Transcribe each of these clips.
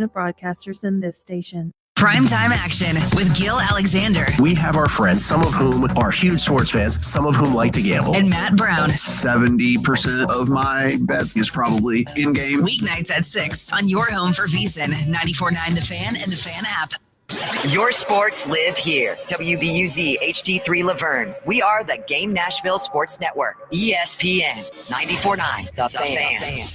of broadcasters in this station. Primetime action with Gil Alexander. We have our friends, some of whom are huge sports fans, some of whom like to gamble. And Matt Brown. 70% of my bet is probably in-game. Weeknights at 6 on your home for VEASAN, 94.9 The Fan and the Fan app. Your sports live here. WBUZ HD3 Laverne. We are the Game Nashville Sports Network. ESPN 94.9 The Fan.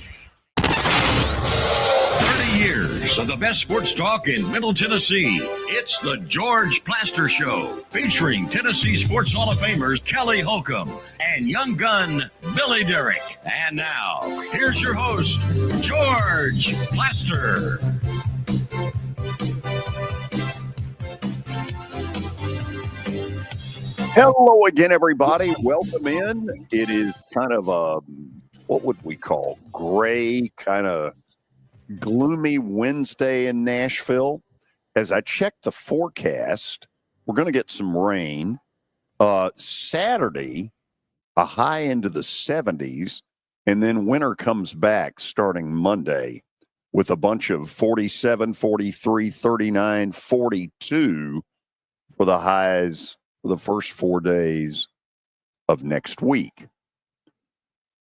30 years of the best sports talk in Middle Tennessee. It's the George Plaster Show, featuring Tennessee Sports Hall of Famers Kelly Holcomb and young gun Billy Derrick. And now, here's your host, George Plaster. Hello again, everybody. Welcome in. It is kind of a, what would we call, gray, kind of gloomy Wednesday in Nashville. As I check the forecast, we're going to get some rain. Saturday, a high into the 70s, and then winter comes back starting Monday with a bunch of 47, 43, 39, 42 for the highs for the first 4 days of next week.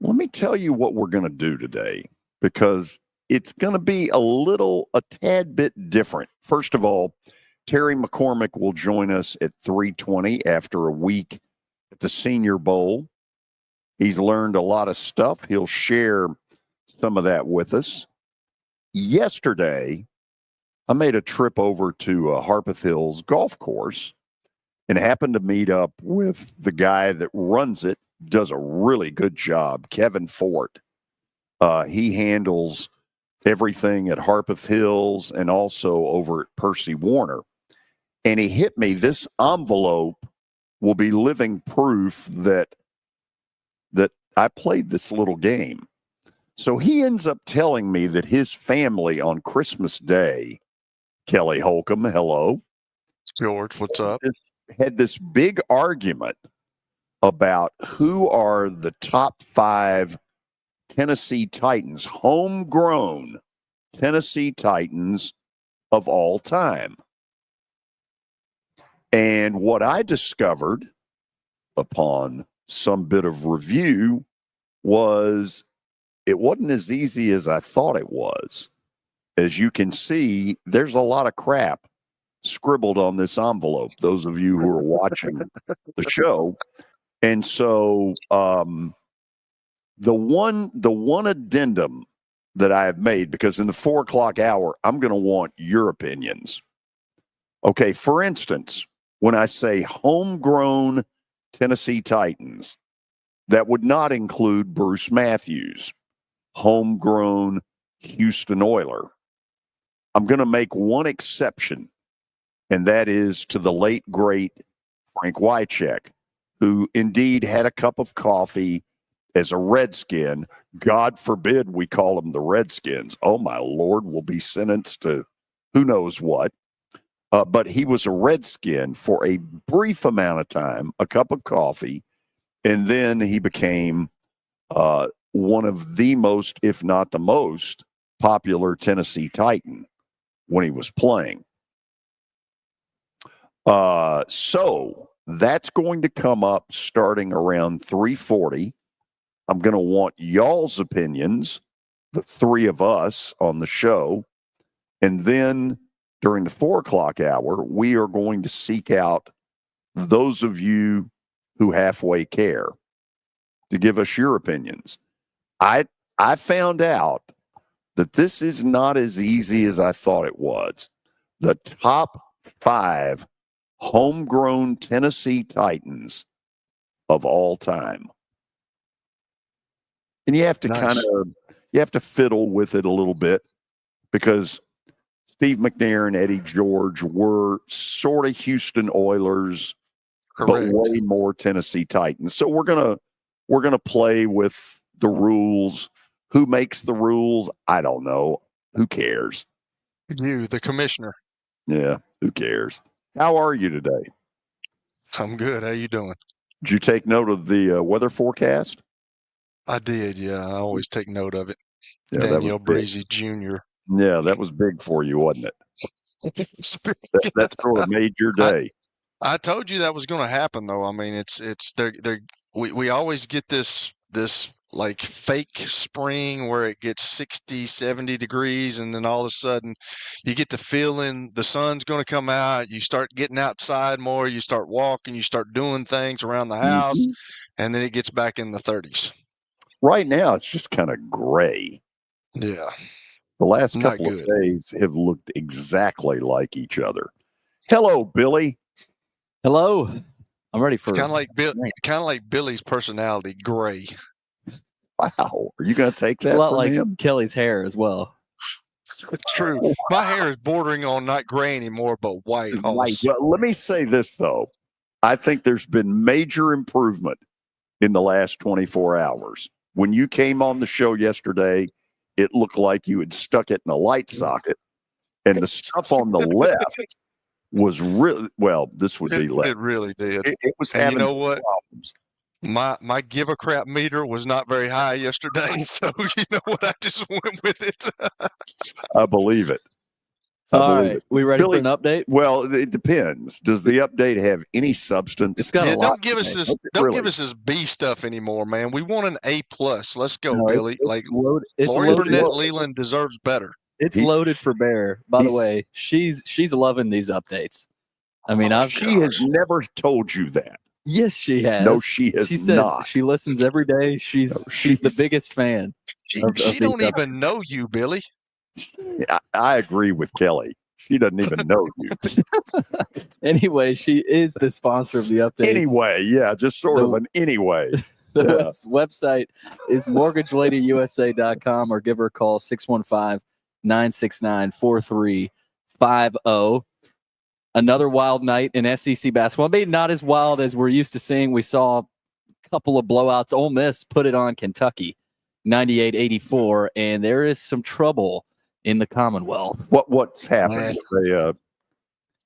Let me tell you what we're going to do today, because it's going to be a tad bit different. First of all, Terry McCormick will join us at 3:20 after a week at the Senior Bowl. He's learned a lot of stuff. He'll share some of that with us. Yesterday, I made a trip over to Harpeth Hills Golf Course and happened to meet up with the guy that runs it, does a really good job, Kevin Fort. He handles everything at Harpeth Hills and also over at Percy Warner. And he hit me, this envelope will be living proof that I played this little game. So he ends up telling me that his family on Christmas Day, Kelly Holcomb, hello. George, what's up? Had this big argument about who are the top 5 Tennessee Titans, homegrown Tennessee Titans of all time. And what I discovered upon some bit of review was it wasn't as easy as I thought it was. As you can see, there's a lot of crap scribbled on this envelope, those of you who are watching the show. And so the one addendum that I have made, because in the 4 o'clock hour, I'm going to want your opinions. Okay, for instance, when I say homegrown Tennessee Titans, that would not include Bruce Matthews, homegrown Houston Oiler. I'm going to make one exception, and that is to the late, great Frank Wycheck, who indeed had a cup of coffee as a Redskin. God forbid we call them the Redskins. Oh, my Lord, we'll be sentenced to who knows what. But he was a Redskin for a brief amount of time, a cup of coffee, and then he became one of the most, if not the most, popular Tennessee Titan when he was playing. So that's going to come up starting around 3:40. I'm going to want y'all's opinions, the 3 of us on the show. And then during the 4 o'clock hour, we are going to seek out those of you who halfway care to give us your opinions. I found out that this is not as easy as I thought it was. The top 5 homegrown Tennessee Titans of all time. And you have to you have to fiddle with it a little bit, because Steve McNair and Eddie George were sort of Houston Oilers, Correct. but way more Tennessee Titans. So we're gonna play with the rules. Who makes the rules? I don't know. Who cares? You, the commissioner. Yeah, who cares? How are you today? I'm good. How you doing? Did you take note of the weather forecast? I did, yeah. I always take note of it. Yeah, Daniel Breezy Jr. Yeah, that was big for you, wasn't it? That sort of made your day. I told you that was going to happen, though. I mean, we always get this like fake spring where it gets 60, 70 degrees, and then all of a sudden you get the feeling the sun's going to come out. You start getting outside more. You start walking. You start doing things around the house, and then it gets back in the 30s. Right now, it's just kind of gray. Yeah. The last Not couple of good. days have looked exactly like each other. Hello, Billy. Hello. I'm ready for Kind of like Billy's personality, gray. Wow. Are you going to take It's that a lot from like him? Kelly's hair as well. It's true. My hair is bordering on not gray anymore, but white. Well, let me say this, though. I think there's been major improvement in the last 24 hours. When you came on the show yesterday, it looked like you had stuck it in a light socket, and the stuff on the left was really, well, this would be left. It really did. It was And having you know what? problems. My give a crap meter was not very high yesterday, so you know what? I just went with it. I believe it. All right. We ready Billy, for an update? Well, it depends. Does the update have any substance? It's got a lot. Don't give us this. Don't give us this B stuff anymore, man. We want an A plus. Let's go, No, Billy. it's Lori loaded. Burnett Leland deserves better. It's loaded for bear. By the way, she's loving these updates. I mean, she has never told you that. Yes, she has. No, she has she said not. She listens every day. She's the biggest fan. She don't even know you, Billy. I agree with Kelly. She doesn't even know you. Anyway, she is the sponsor of the update. Anyway, yeah, just sort of an anyway. The website is mortgageladyyusa.com or give her a call 615-969-4350. Another wild night in SEC basketball. Maybe not as wild as we're used to seeing. We saw a couple of blowouts. Ole Miss put it on Kentucky, 98-84, and there is some trouble in the Commonwealth. What's happened?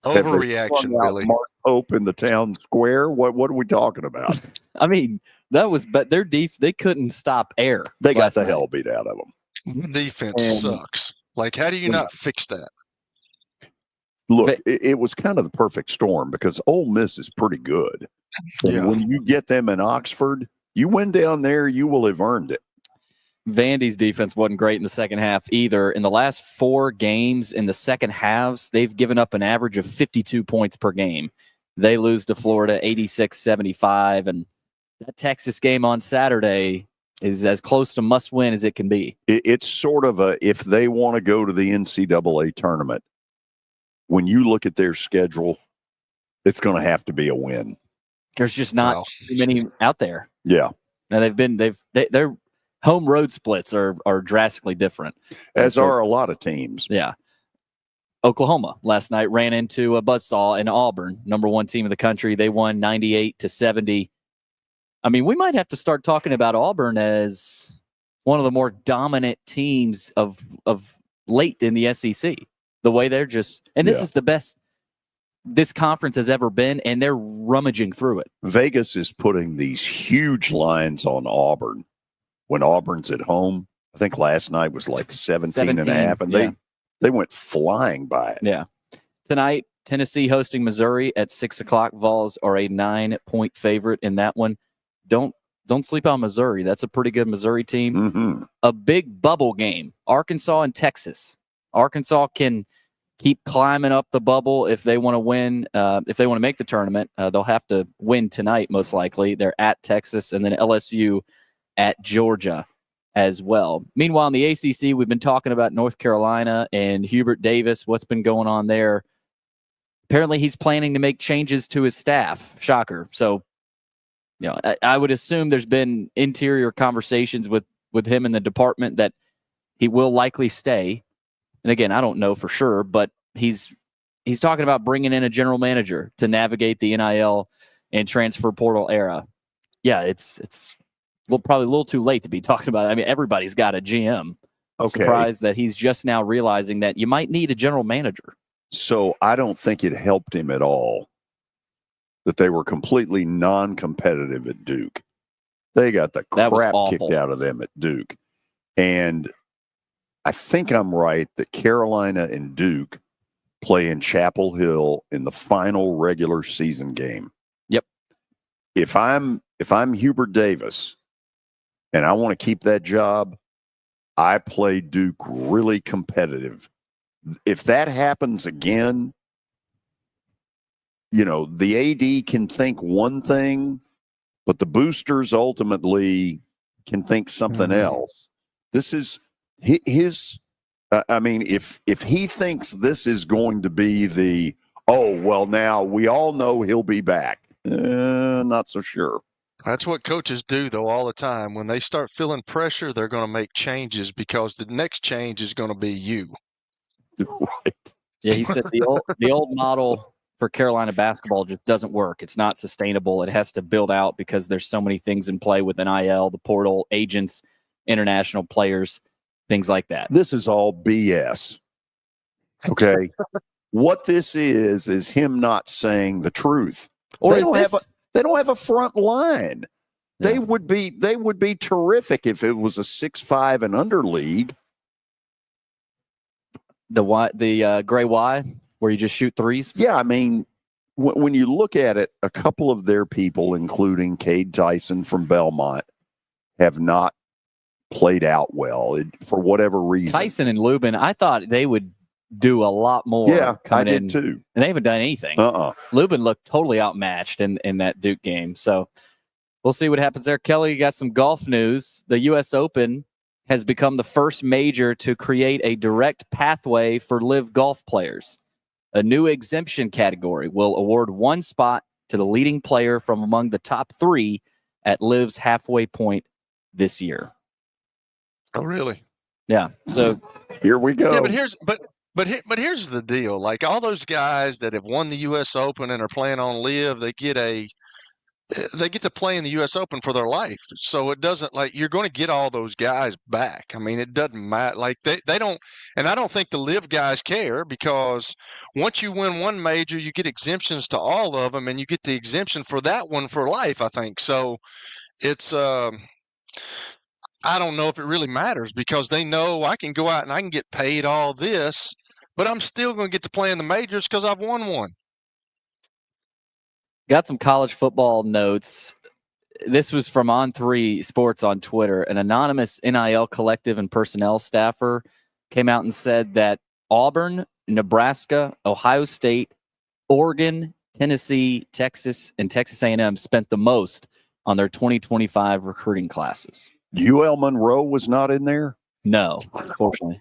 Overreaction, Billy. Mark Pope in the town square. What are we talking about? I mean, that was, but their they couldn't stop air. They got the hell beat out of them. Defense sucks. Like, how do you not fix that? Look, it was kind of the perfect storm because Ole Miss is pretty good. Yeah. And when you get them in Oxford, you win down there, you will have earned it. Vandy's defense wasn't great in the second half either. In the last 4 games in the second halves, they've given up an average of 52 points per game. They lose to Florida 86-75, and that Texas game on Saturday is as close to must win as it can be. It's sort of if they want to go to the NCAA tournament, when you look at their schedule, it's going to have to be a win. There's just not too many out there. Yeah. Now their home road splits are drastically different. As are a lot of teams. Yeah. Oklahoma last night ran into a buzzsaw in Auburn, number 1 team in the country. They won 98-70. I mean, we might have to start talking about Auburn as one of the more dominant teams of late in the SEC. The way they're just, and this is the best this conference has ever been, and they're rummaging through it. Vegas is putting these huge lines on Auburn when Auburn's at home. I think last night was like 17 and a half, and they went flying by it. Yeah. Tonight, Tennessee hosting Missouri at 6 o'clock. Vols are a 9-point favorite in that one. Don't sleep on Missouri. That's a pretty good Missouri team. Mm-hmm. A big bubble game, Arkansas and Texas. Arkansas can keep climbing up the bubble if they want to win. If they want to make the tournament, they'll have to win tonight, most likely. They're at Texas, and then LSU at Georgia as well. Meanwhile, in the ACC, we've been talking about North Carolina and Hubert Davis, what's been going on there. Apparently, he's planning to make changes to his staff. Shocker. So, I would assume there's been interior conversations with him in the department that he will likely stay. And again, I don't know for sure, but he's talking about bringing in a general manager to navigate the NIL and transfer portal era. Yeah, it's probably a little too late to be talking about it. I mean, everybody's got a GM. I'm surprised that he's just now realizing that you might need a general manager. So I don't think it helped him at all that they were completely non-competitive at Duke. They got the crap kicked out of them at Duke. And I think I'm right that Carolina and Duke play in Chapel Hill in the final regular season game. Yep. If I'm Hubert Davis and I want to keep that job, I play Duke really competitive. If that happens again, the AD can think one thing, but the boosters ultimately can think something else. This is his. If he thinks this is going to be now we all know he'll be back. Not so sure. That's what coaches do, though, all the time. When they start feeling pressure, they're going to make changes because the next change is going to be you. Right. Yeah, he said the old model for Carolina basketball just doesn't work. It's not sustainable. It has to build out because there's so many things in play with NIL, the portal, agents, international players, things like that. This is all BS. Okay. What this is him not saying the truth. Or they don't have a front line. Yeah. They would be terrific if it was a 6'5" and under league. The gray Y where you just shoot threes. Yeah, I mean, when you look at it, a couple of their people, including Cade Tyson from Belmont, have not played out well for whatever reason. Tyson and Lubin, I thought they would do a lot more. Yeah, I did too. And they haven't done anything. Lubin looked totally outmatched in that Duke game. So we'll see what happens there. Kelly, you got some golf news. The U.S. Open has become the first major to create a direct pathway for LIV golf players. A new exemption category will award one spot to the leading player from among the top 3 at LIV's halfway point this year. Oh, really? Yeah. So here we go. Yeah, but here's the deal. Like all those guys that have won the U.S. Open and are playing on LIV, they get to play in the U.S. Open for their life. So it doesn't you're going to get all those guys back. I mean, it doesn't matter. Like they don't, and I don't think the LIV guys care because once you win one major, you get exemptions to all of them, and you get the exemption for that one for life. I think so. It's I don't know if it really matters because they know I can go out and I can get paid all this, but I'm still going to get to play in the majors because I've won one. Got some college football notes. This was from On3 Sports on Twitter. An anonymous NIL collective and personnel staffer came out and said that Auburn, Nebraska, Ohio State, Oregon, Tennessee, Texas, and Texas A&M spent the most on their 2025 recruiting classes. UL Monroe was not in there? No, unfortunately.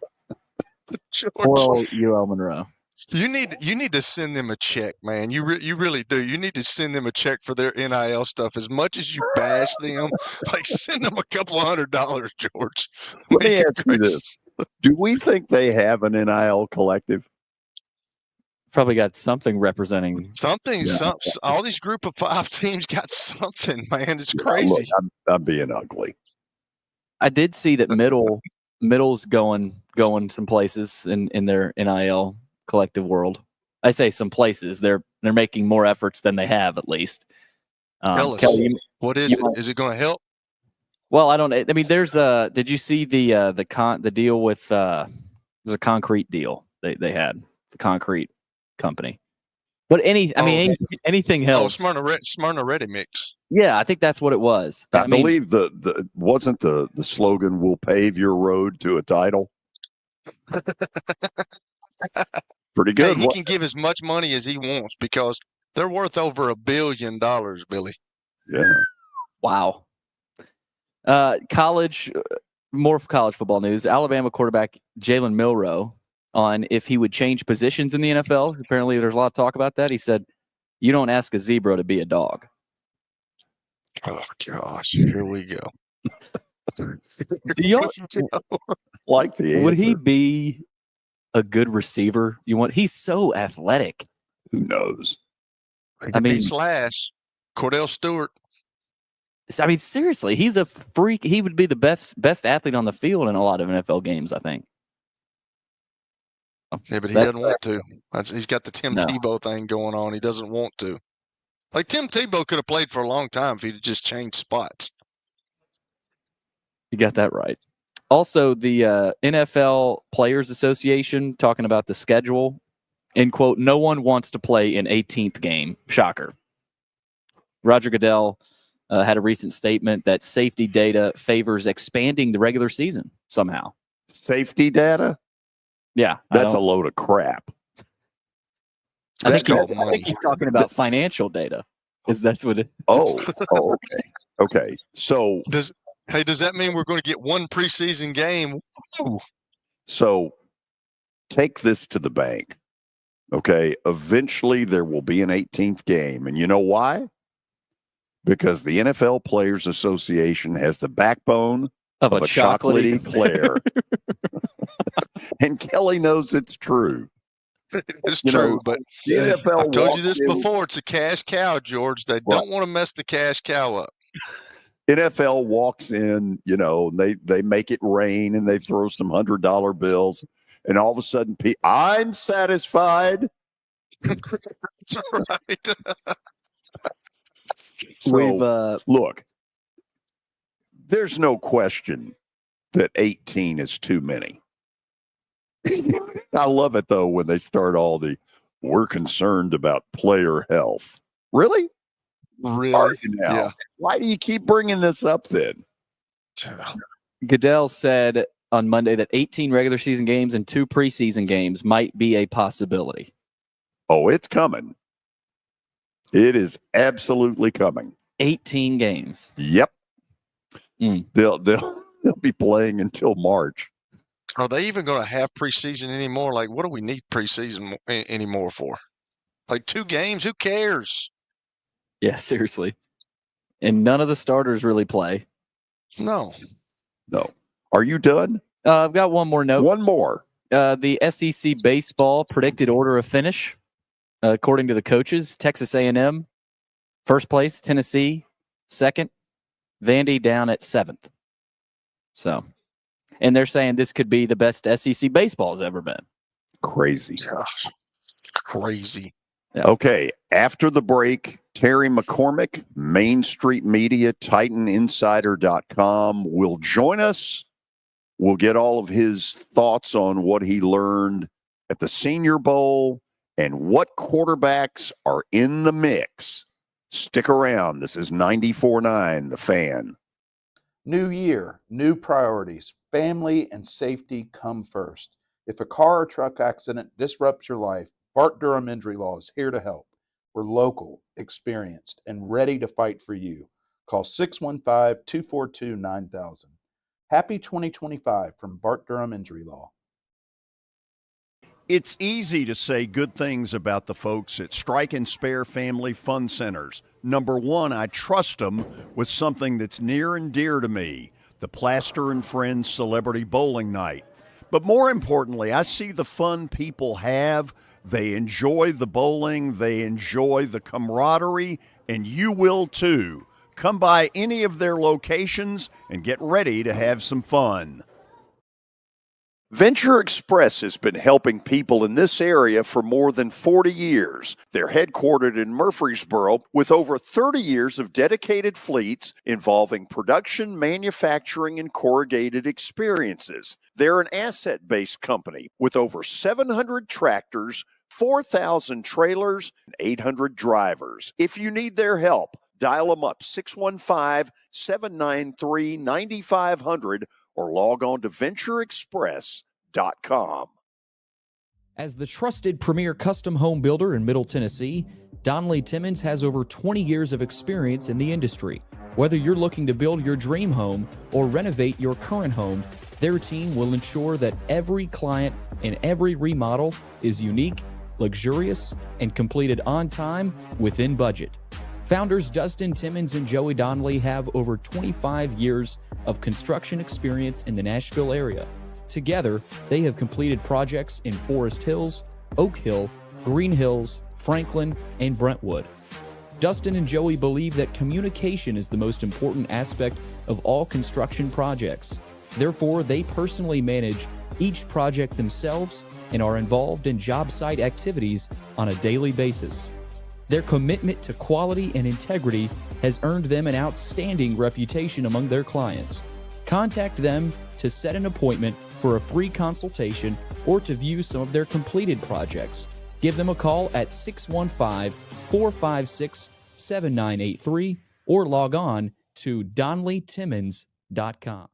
Poor old UL Monroe. You need to send them a check, man. You really do. You need to send them a check for their NIL stuff. As much as you bash them, send them a couple $100, George. Let me ask you this. Do we think they have an NIL collective? Probably got something representing something. Yeah. All these group of 5 teams got something, man. It's crazy. Look, I'm being ugly. I did see that middle's going some places in their NIL collective world. I say some places. They're making more efforts than they have, at least. Kelly, what is it? Is it going to help? Well, I don't. I mean, there's did you see the deal with there's a concrete deal they had, the concrete company. But anything helps. Smyrna Ready Mix. Yeah, I think that's what it was. I believe the wasn't the slogan "We'll pave your road to a title." Pretty good. Hey, he can give as much money as he wants because they're worth over $1 billion, Billy. Yeah. Wow. More college football news. Alabama quarterback Jalen Milroe on if he would change positions in the NFL. Apparently, there's a lot of talk about that. He said, "You don't ask a zebra to be a dog." Oh gosh, here we go. Do y'all like the answer? Would he be a good receiver? He's so athletic. Who knows? I mean, slash Cordell Stewart. I mean, seriously, he's a freak. He would be the best athlete on the field in a lot of NFL games, I think. Yeah, but he doesn't want to. He's got the Tim Tebow thing going on. He doesn't want to. Tim Tebow could have played for a long time if he'd just changed spots. You got that right. Also, the NFL Players Association talking about the schedule. In quote, no one wants to play an 18th game. Shocker. Roger Goodell had a recent statement that safety data favors expanding the regular season somehow. Safety data? Yeah. That's a load of crap. I think he's talking about financial data. Because that's what it okay. Okay. So does that mean we're going to get one preseason game? Ooh. So take this to the bank. Okay. Eventually there will be an 18th game. And you know why? Because the NFL Players Association has the backbone of a chocolatey Claire. And Kelly knows it's true. It's true, but the NFL I've told you this before. It's a cash cow, George. They don't want to mess the cash cow up. NFL walks in, they make it rain and they throw some $100 bills, and all of a sudden, I'm satisfied. That's right. So, look, there's no question that 18 is too many. I love it, though, when they start we're concerned about player health. Really? Really? Yeah. Why do you keep bringing this up then? Goodell said on Monday that 18 regular season games and 2 preseason games might be a possibility. Oh, it's coming. It is absolutely coming. 18 games. Yep. They'll be playing until March. Are they even going to have preseason anymore? Like, what do we need preseason anymore for? Like 2 games? Who cares? Yeah, seriously. And none of the starters really play. No. Are you done? I've got one more note. One more. The SEC baseball predicted order of finish, according to the coaches: Texas A&M, first place; Tennessee, second; Vandy down at 7th. So, and they're saying this could be the best SEC baseball has ever been. Crazy. Gosh. Crazy. Yeah. Okay. After the break, Terry McCormick, Main Street Media, TitanInsider.com, will join us. We'll get all of his thoughts on what he learned at the Senior Bowl and what quarterbacks are in the mix. Stick around. This is 94.9 The Fan. New year, new priorities. Family and safety come first. If a car or truck accident disrupts your life, Bart Durham Injury Law is here to help. We're local, experienced, and ready to fight for you. Call 615-242-9000. Happy 2025 from Bart Durham Injury Law. It's easy to say good things about the folks at Strike and Spare Family Fun Centers. Number one, I trust them with something that's near and dear to me, the Plaster and Friends Celebrity Bowling Night. But more importantly, I see the fun people have. They enjoy the bowling, they enjoy the camaraderie, and you will too. Come by any of their locations and get ready to have some fun. Venture Express has been helping people in this area for more than 40 years. They're headquartered in Murfreesboro with over 30 years of dedicated fleets involving production, manufacturing, and corrugated experiences. They're an asset-based company with over 700 tractors, 4,000 trailers, and 800 drivers. If you need their help, dial them up 615-793-9500 or log on to ventureexpress.com. As the trusted premier custom home builder in Middle Tennessee, Donnelly Timmons has over 20 years of experience in the industry. Whether you're looking to build your dream home or renovate your current home, their team will ensure that every client and every remodel is unique, luxurious, and completed on time within budget. Founders Dustin Timmons and Joey Donnelly have over 25 years of construction experience in the Nashville area. Together, they have completed projects in Forest Hills, Oak Hill, Green Hills, Franklin, and Brentwood. Dustin and Joey believe that communication is the most important aspect of all construction projects. Therefore, they personally manage each project themselves and are involved in job site activities on a daily basis. Their commitment to quality and integrity has earned them an outstanding reputation among their clients. Contact them to set an appointment for a free consultation or to view some of their completed projects. Give them a call at 615-456-7983 or log on to DonleyTimmons.com.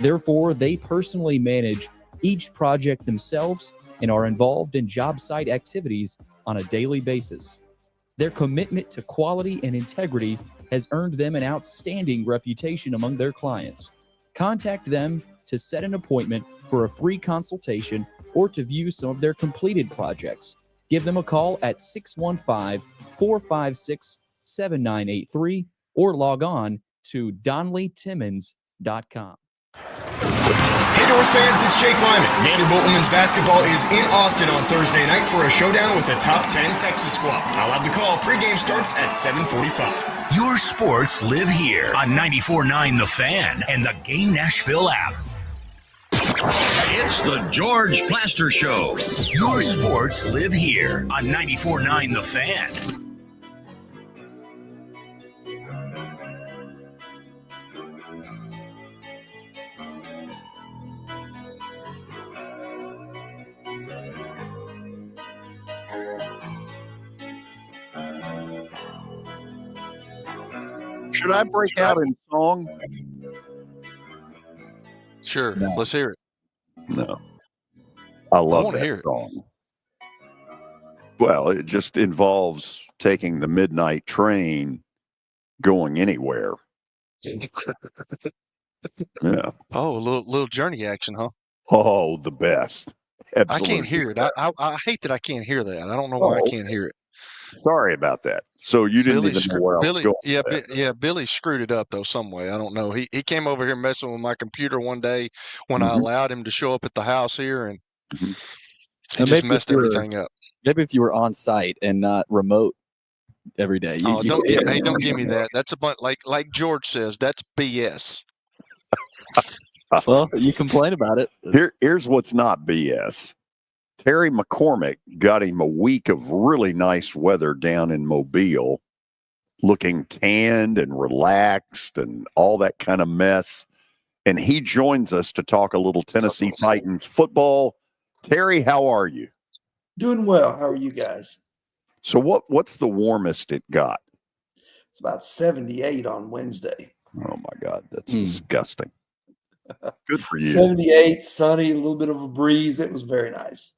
Therefore, they personally manage each project themselves and are involved in job site activities on a daily basis. Their commitment to quality and integrity has earned them an outstanding reputation among their clients. Contact them to set an appointment for a free consultation or to view some of their completed projects. Give them a call at 615-456-7983 or log on to DonleyTimmons.com. Hey Doors fans, it's Jake Lyman. Vanderbilt women's basketball is in Austin on Thursday night for a showdown with a top 10 Texas squad. I'll have the call. Pregame starts at 7:45. Your sports live here on 94.9 The Fan and the Game Nashville app. It's the George Plaster Show. Your sports live here on 94.9 The Fan. Should I break out in song? Sure. No. Let's hear it. No. I love wanna that hear it. song. Well, it just involves taking the midnight train going anywhere. Yeah. Oh, a little journey action, huh? Oh, the best. Absolutely. I can't hear it. I hate that I can't hear that. I don't know why I can't hear it. Sorry about that. So you didn't even know where I was going. Billy screwed it up though some way. I don't know. He came over here messing with my computer one day when Mm-hmm. I allowed him to show up at the house here, and he Now, just maybe messed if you were- everything up. Maybe if you were on site and not remote every day. Oh, don't give me that. That's a bunch like George says. That's BS. Well, you complain about it. Here's what's not BS. Terry McCormick got him a week of really nice weather down in Mobile, looking tanned and relaxed and all that kind of mess. And he joins us to talk a little Tennessee Titans football. Terry, how are you? Doing well. How are you guys? So what's the warmest it got? It's about 78 on Wednesday. Oh my God, that's disgusting. Good for you. 78, sunny, a little bit of a breeze. It was very nice.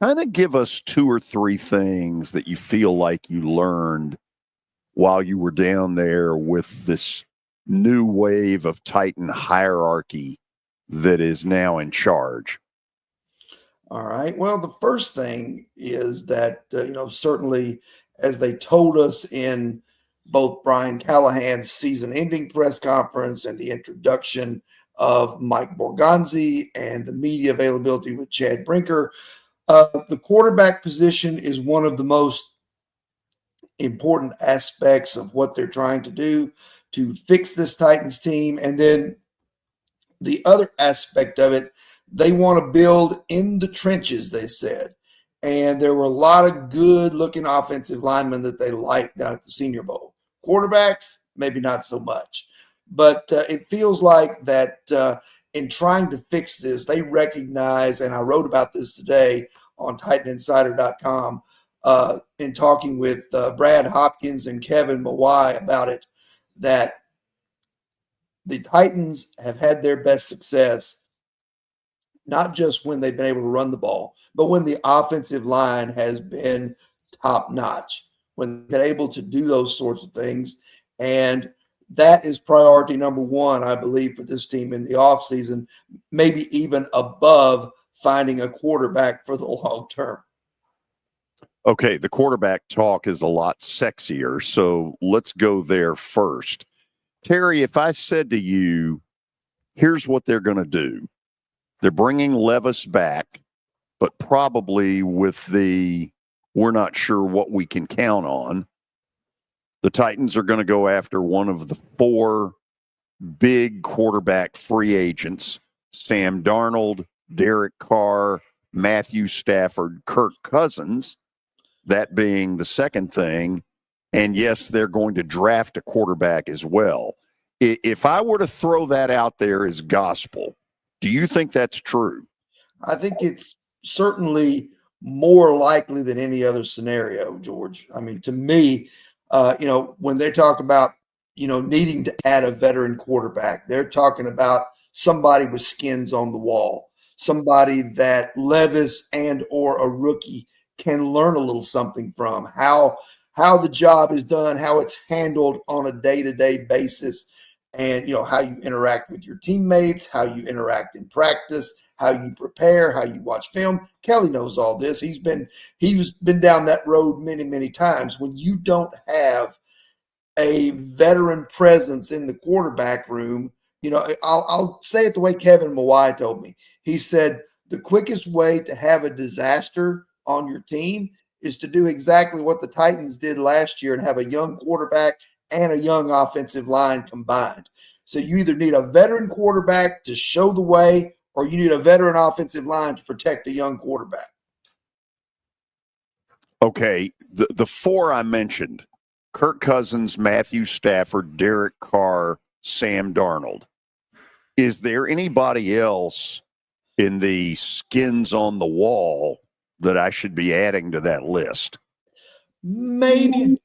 Kind of give us 2 or 3 things that you feel like you learned while you were down there with this new wave of Titan hierarchy that is now in charge. All right. Well, the first thing is that, certainly as they told us in both Brian Callahan's season-ending press conference and the introduction of Mike Borgonzi and the media availability with Chad Brinker, the quarterback position is one of the most important aspects of what they're trying to do to fix this Titans team. And then the other aspect of it, they want to build in the trenches, they said. And there were a lot of good-looking offensive linemen that they liked down at the Senior Bowl. Quarterbacks, maybe not so much. But it feels like that in trying to fix this, they recognize, and I wrote about this today on TitanInsider.com in talking with Brad Hopkins and Kevin Mawai about it, that the Titans have had their best success not just when they've been able to run the ball, but when the offensive line has been top-notch, when they're able to do those sorts of things. And that is priority number one, I believe, for this team in the offseason, maybe even above finding a quarterback for the long term. Okay, the quarterback talk is a lot sexier, so let's go there first. Terry, if I said to you, here's what they're going to do. They're bringing Levis back, but probably with the we're not sure what we can count on. The Titans are going to go after one of the 4 big quarterback free agents, Sam Darnold, Derek Carr, Matthew Stafford, Kirk Cousins. That being the second thing. And yes, they're going to draft a quarterback as well. If I were to throw that out there as gospel, do you think that's true? I think it's certainly more likely than any other scenario, George. I mean, to me, when they talk about, needing to add a veteran quarterback, they're talking about somebody with skins on the wall, somebody that Levis and or a rookie can learn a little something from, how the job is done, how it's handled on a day-to-day basis, and how you interact with your teammates, how you interact in practice, how you prepare, how you watch film. Kelly knows all this. He's been down that road many, many times. When you don't have a veteran presence in the quarterback room, I'll say it the way Kevin Mawai told me. He said the quickest way to have a disaster on your team is to do exactly what the Titans did last year and have a young quarterback and a young offensive line combined. So you either need a veteran quarterback to show the way, or you need a veteran offensive line to protect a young quarterback. Okay, the four I mentioned, Kirk Cousins, Matthew Stafford, Derek Carr, Sam Darnold. Is there anybody else in the skins on the wall that I should be adding to that list? Maybe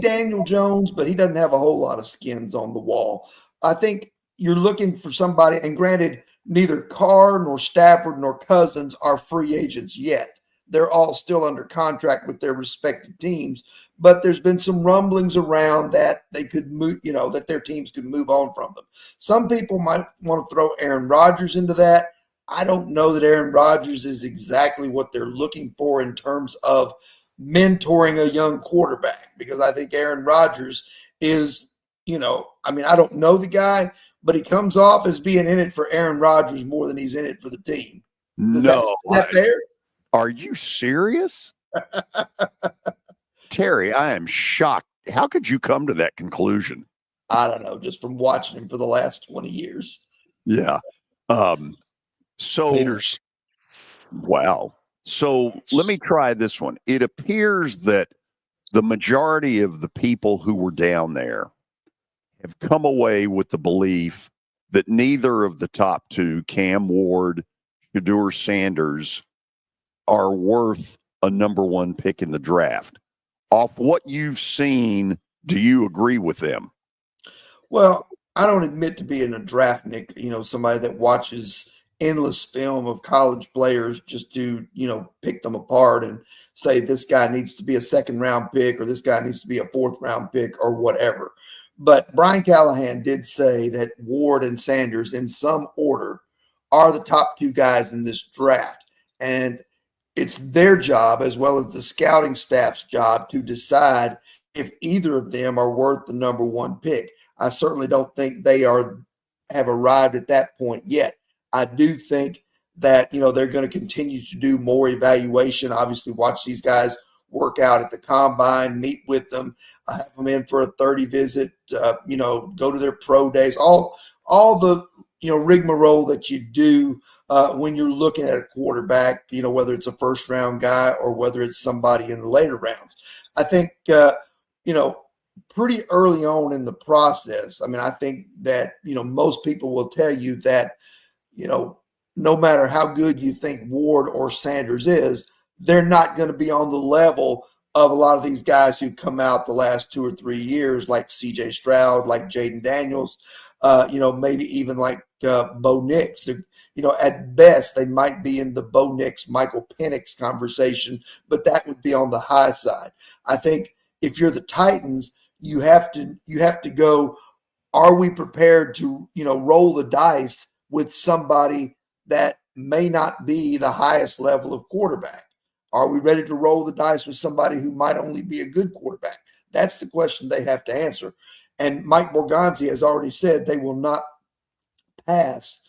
Daniel Jones, but he doesn't have a whole lot of skins on the wall. I think you're looking for somebody, and granted, neither Carr nor Stafford nor Cousins are free agents yet. They're all still under contract with their respective teams, but there's been some rumblings around that they could move, that their teams could move on from them. Some people might want to throw Aaron Rodgers into that. I don't know that Aaron Rodgers is exactly what they're looking for in terms of mentoring a young quarterback, because I think Aaron Rodgers is, I don't know the guy, but he comes off as being in it for Aaron Rodgers more than he's in it for the team. Is that fair? Are you serious? Terry, I am shocked. How could you come to that conclusion? I don't know, just from watching him for the last 20 years. Yeah. Haters. Wow. So let me try this one. It appears that the majority of the people who were down there have come away with the belief that neither of the top two, Cam Ward, Shedeur Sanders, are worth a number one pick in the draft. Off what you've seen, do you agree with them? Well, I don't admit to being a draftnik, somebody that watches endless film of college players just to, pick them apart and say this guy needs to be a second round pick or this guy needs to be a fourth round pick or whatever. But Brian Callahan did say that Ward and Sanders, in some order, are the top two guys in this draft. And it's their job, as well as the scouting staff's job, to decide if either of them are worth the number one pick. I certainly don't think they have arrived at that point yet. I do think that, they're going to continue to do more evaluation, obviously watch these guys work out at the combine, meet with them, have them in for a 30 visit, go to their pro days, all the, rigmarole that you do when you're looking at a quarterback, whether it's a first round guy or whether it's somebody in the later rounds. I think, pretty early on in the process, I think that, most people will tell you that, no matter how good you think Ward or Sanders is, they're not going to be on the level of a lot of these guys who come out the last 2 or 3 years, like CJ Stroud, like Jaden Daniels, maybe even like Bo Nix. At best, they might be in the Bo Nix, Michael Penix conversation, but that would be on the high side. I think if you're the Titans, you have to go, are we prepared to, roll the dice with somebody that may not be the highest level of quarterback? Are we ready to roll the dice with somebody who might only be a good quarterback? That's the question they have to answer. And Mike Morganzi has already said they will not pass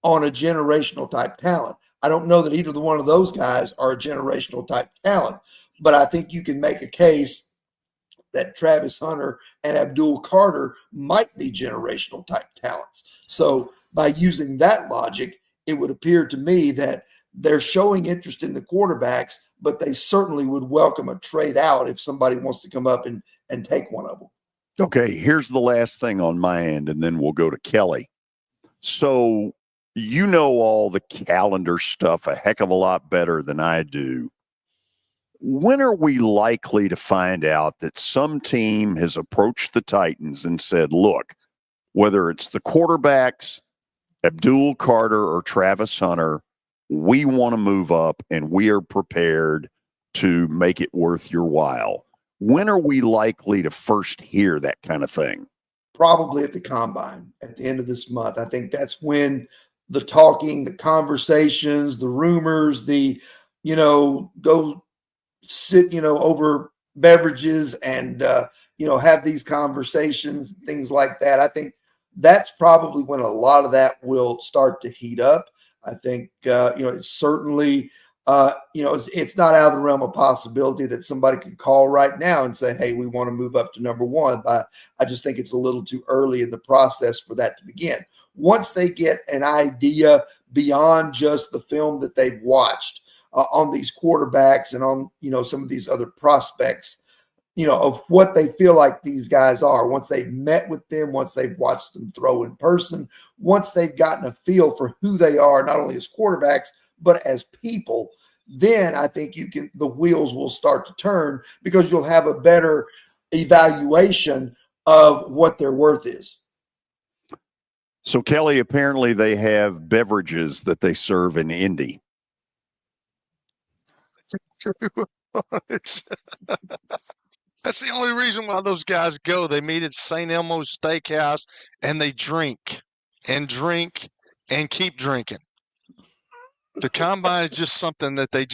on a generational type talent. I don't know that either one of those guys are a generational type talent, but I think you can make a case that Travis Hunter and Abdul Carter might be generational type talents. So by using that logic, it would appear to me that they're showing interest in the quarterbacks, but they certainly would welcome a trade out if somebody wants to come up and take one of them. Okay, here's the last thing on my end, and then we'll go to Kelly. So you know all the calendar stuff a heck of a lot better than I do. When are we likely to find out that some team has approached the Titans and said, look, whether it's the quarterbacks, Abdul Carter or Travis Hunter, we want to move up and we are prepared to make it worth your while? When are we likely to first hear that kind of thing? Probably at the combine at the end of this month. I think that's when the talking, the conversations, the rumors, the, go sit, over beverages and, have these conversations, things like that. I think that's probably when a lot of that will start to heat up. I think, it's certainly, it's not out of the realm of possibility that somebody could call right now and say, hey, we want to move up to number one. But I just think it's a little too early in the process for that to begin. Once they get an idea beyond just the film that they've watched on these quarterbacks and on, some of these other prospects, of what they feel like these guys are, once they've met with them, once they've watched them throw in person, once they've gotten a feel for who they are, not only as quarterbacks, but as people, then I think the wheels will start to turn because you'll have a better evaluation of what their worth is. So, Kelly, apparently they have beverages that they serve in Indy. That's the only reason why those guys go. They meet at St. Elmo's Steakhouse and they drink and keep drinking. The combine is just something that they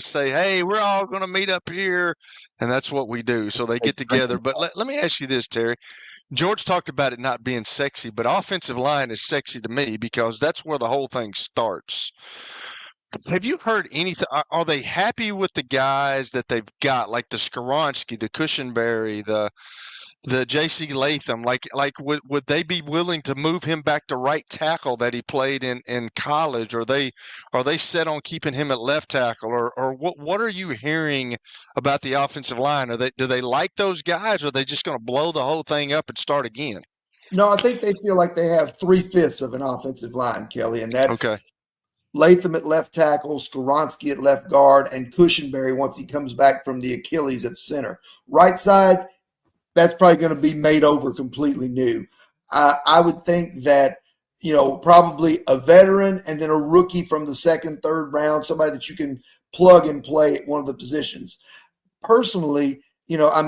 say, hey, we're all going to meet up here. And that's what we do. So they get together. But let me ask you this, Terry. George talked about it not being sexy, but offensive line is sexy to me because that's where the whole thing starts. Have you heard anything? Are they happy with the guys that they've got, like the Skoronski, the Cushenberry, the J.C. Latham? Like would they be willing to move him back to right tackle that he played in college? Or are they set on keeping him at left tackle? Or what are you hearing about the offensive line? Do they like those guys? Or are they just going to blow the whole thing up and start again? No, I think they feel like they have 3/5 of an offensive line, Kelly, and that's okay. Latham at left tackle, Skoronski at left guard, and Cushenberry once he comes back from the Achilles at center. Right side, that's probably going to be made over completely new. I would think that, probably a veteran and then a rookie from the second, third round, somebody that you can plug and play at one of the positions. Personally, I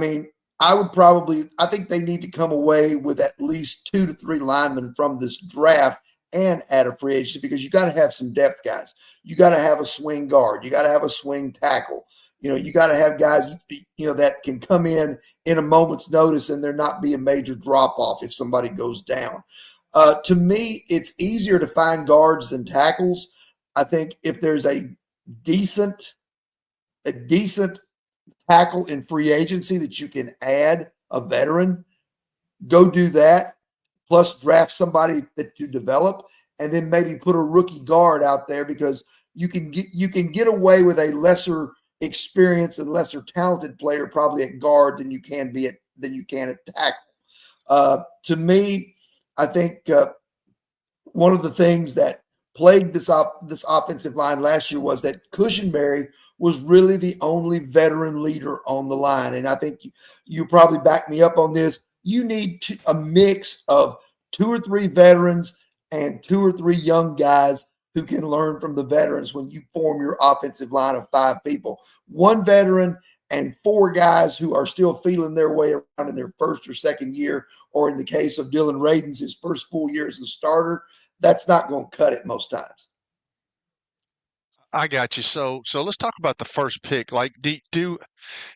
think they need to come away with at least 2 to 3 linemen from this draft and add a free agency because you got to have some depth guys. You got to have a swing guard. You got to have a swing tackle. You got to have guys, that can come in a moment's notice and there not be a major drop off if somebody goes down. To me, it's easier to find guards than tackles. I think if there's a decent tackle in free agency that you can add a veteran, go do that. Plus draft somebody to develop, and then maybe put a rookie guard out there because you can get away with a lesser experienced and lesser talented player probably at guard than you can at tackle. To me, I think one of the things that plagued this offensive line last year was that Cushenberry was really the only veteran leader on the line, and I think you probably back me up on this. You need a mix of 2 or 3 veterans and 2 or 3 young guys who can learn from the veterans when you form your offensive line of 5 people. 1 veteran and 4 guys who are still feeling their way around in their first or second year, or in the case of Dylan Radins, his first full year as a starter, that's not going to cut it most times. I got you. So let's talk about the first pick. Like, do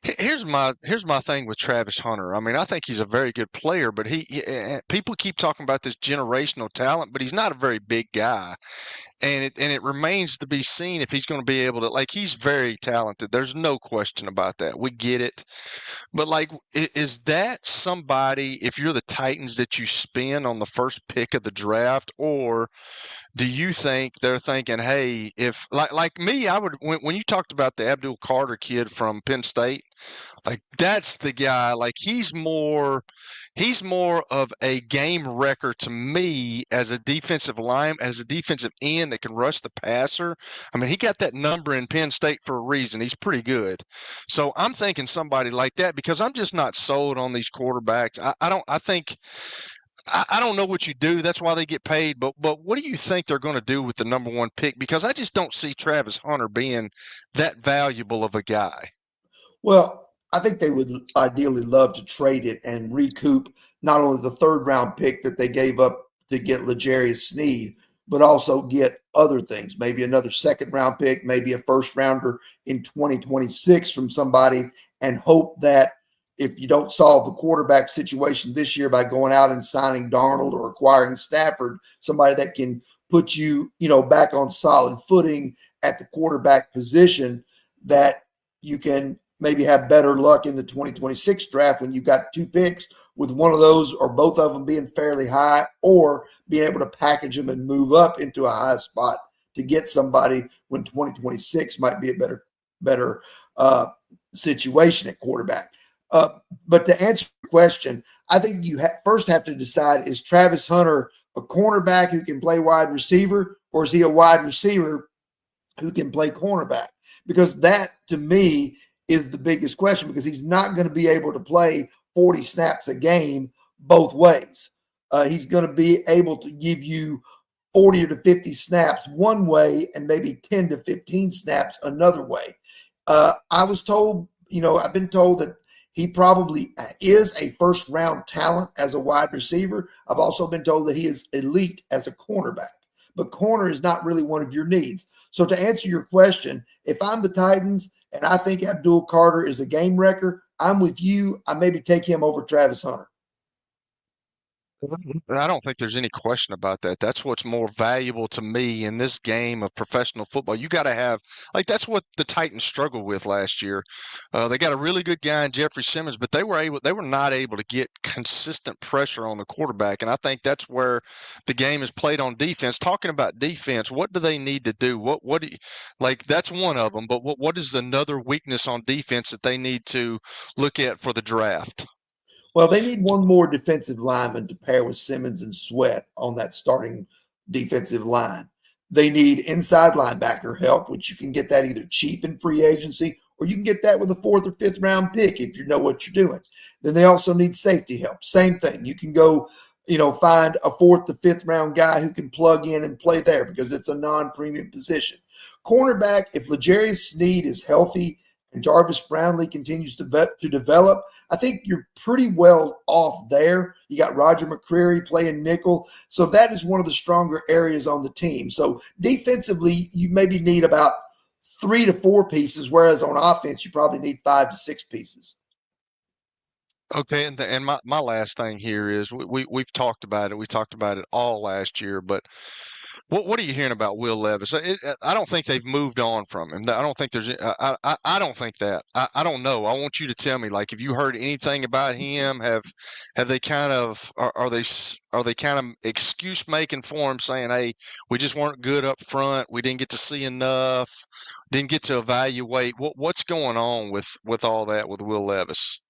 Here's my thing with Travis Hunter. I mean, I think he's a very good player, but people keep talking about this generational talent, but he's not a very big guy, and it remains to be seen if he's going to be able to. Like, he's very talented. There's no question about that. We get it, but like, is that somebody? If you're the Titans, that you spend on the first pick of the draft, or do you think they're thinking, hey, if like me, I would when you talked about the Abdul Carter kid from Penn State, like that's the guy. Like he's more of a game wrecker to me as a defensive end that can rush the passer. I mean, he got that number in Penn State for a reason. He's pretty good. So I'm thinking somebody like that because I'm just not sold on these quarterbacks. I don't know what you do. That's why they get paid. But what do you think they're going to do with the number one pick? Because I just don't see Travis Hunter being that valuable of a guy. Well, I think they would ideally love to trade it and recoup not only the third round pick that they gave up to get L'Jarius Sneed, but also get other things, maybe another second round pick, maybe a first rounder in 2026 from somebody, and hope that if you don't solve the quarterback situation this year by going out and signing Darnold or acquiring Stafford, somebody that can put you, back on solid footing at the quarterback position, that you can maybe have better luck in the 2026 draft when you got two picks, with one of those or both of them being fairly high, or being able to package them and move up into a high spot to get somebody when 2026 might be a better situation at quarterback. But to answer your question, I think you first have to decide, is Travis Hunter a cornerback who can play wide receiver, or is he a wide receiver who can play cornerback? Because that, to me, is the biggest question, because he's not going to be able to play 40 snaps a game both ways. He's going to be able to give you 40 to 50 snaps one way and maybe 10 to 15 snaps another way. I was told, I've been told that he probably is a first-round talent as a wide receiver. I've also been told that he is elite as a cornerback. But corner is not really one of your needs. So to answer your question, if I'm the Titans and I think Abdul Carter is a game wrecker, I'm with you. I maybe take him over Travis Hunter. I don't think there's any question about that. That's what's more valuable to me in this game of professional football. You got to have, that's what the Titans struggled with last year. They got a really good guy in Jeffrey Simmons, but they were not able to get consistent pressure on the quarterback. And I think that's where the game is played on defense. Talking about defense, what do they need to do? That's one of them, but what is another weakness on defense that they need to look at for the draft? Well, they need one more defensive lineman to pair with Simmons and Sweat on that starting defensive line. They need inside linebacker help, which you can get that either cheap in free agency, or you can get that with a 4th or 5th round pick if you know what you're doing. Then they also need safety help. Same thing. You can go, find a 4th to 5th round guy who can plug in and play there because it's a non-premium position. Cornerback, if L'Jarius Sneed is healthy and Jarvis Brownlee continues to develop, I think you're pretty well off there. You got Roger McCreary playing nickel. So that is one of the stronger areas on the team. So defensively, you maybe need about 3 to 4 pieces, whereas on offense, you probably need 5 to 6 pieces. Okay, and my last thing here is we've talked about it. We talked about it all last year, but what are you hearing about Will Levis? I don't think they've moved on from him. I don't think there's. I don't think that. I don't know. I want you to tell me. Like, have you heard anything about him? Have they kind of are they kind of excuse making for him, saying, "Hey, we just weren't good up front. We didn't get to see enough. Didn't get to evaluate." What's going on with all that with Will Levis?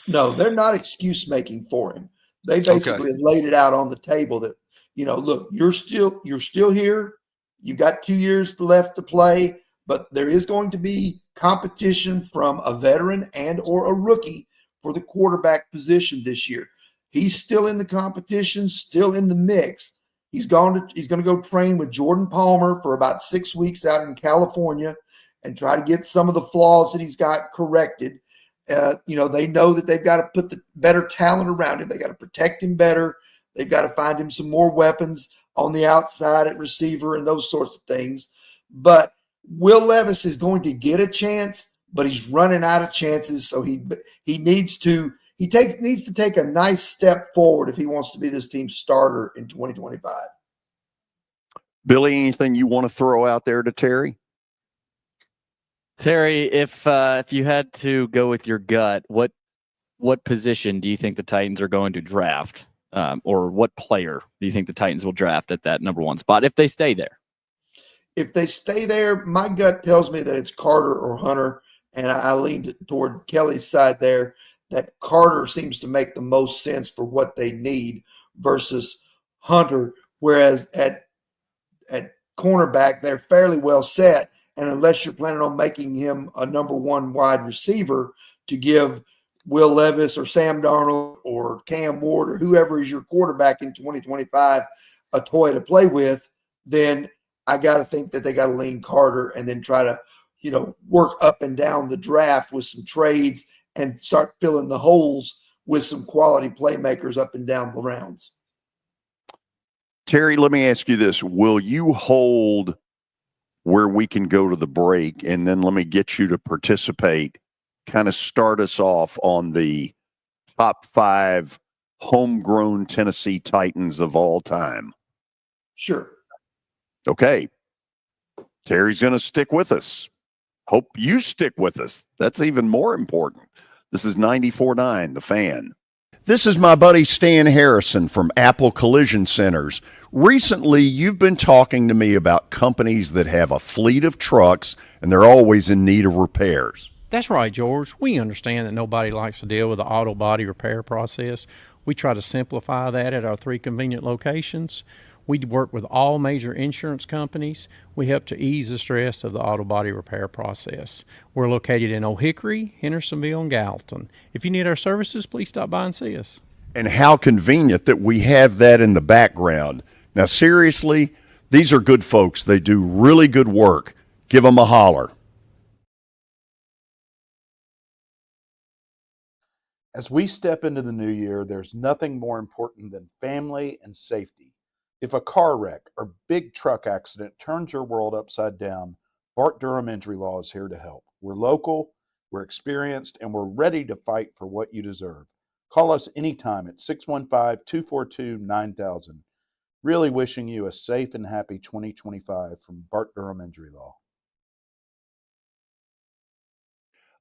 No, they're not excuse making for him. They basically have laid it out on the table that, look, you're still here. You got 2 years left to play, but there is going to be competition from a veteran and or a rookie for the quarterback position this year. He's still in the competition, still in the mix. He's going to go train with Jordan Palmer for about 6 weeks out in California and try to get some of the flaws that he's got corrected. They know that they've got to put the better talent around him. They got to protect him better. They've got to find him some more weapons on the outside at receiver and those sorts of things. But Will Levis is going to get a chance, but he's running out of chances. So he needs to take a nice step forward if he wants to be this team's starter in 2025. Billy, anything you want to throw out there to Terry? Terry, if you had to go with your gut, what position do you think the Titans are going to draft? Or what player do you think the Titans will draft at that number one spot if they stay there? If they stay there, my gut tells me that it's Carter or Hunter, and I leaned toward Kelly's side there, that Carter seems to make the most sense for what they need versus Hunter, whereas at cornerback, they're fairly well set, and unless you're planning on making him a number one wide receiver to give Will Levis or Sam Darnold or Cam Ward or whoever is your quarterback in 2025 a toy to play with, then I got to think that they got to lean Carter and then try to, work up and down the draft with some trades and start filling the holes with some quality playmakers up and down the rounds. Terry, let me ask you this. Will you hold where we can go to the break, and then let me get you to participate, kind of start us off on the top 5 homegrown Tennessee Titans of all time? Sure. Okay. Terry's going to stick with us. Hope you stick with us. That's even more important. This is 94.9 The Fan. This is my buddy Stan Harrison from Apple Collision Centers. Recently, you've been talking to me about companies that have a fleet of trucks and they're always in need of repairs. That's right, George. We understand that nobody likes to deal with the auto body repair process. We try to simplify that at our 3 convenient locations. We work with all major insurance companies. We help to ease the stress of the auto body repair process. We're located in Old Hickory, Hendersonville, and Gallatin. If you need our services, please stop by and see us. And how convenient that we have that in the background. Now, seriously, these are good folks. They do really good work. Give them a holler. As we step into the new year, there's nothing more important than family and safety. If a car wreck or big truck accident turns your world upside down, Bart Durham Injury Law is here to help. We're local, we're experienced, and we're ready to fight for what you deserve. Call us anytime at 615-242-9000. Really wishing you a safe and happy 2025 from Bart Durham Injury Law.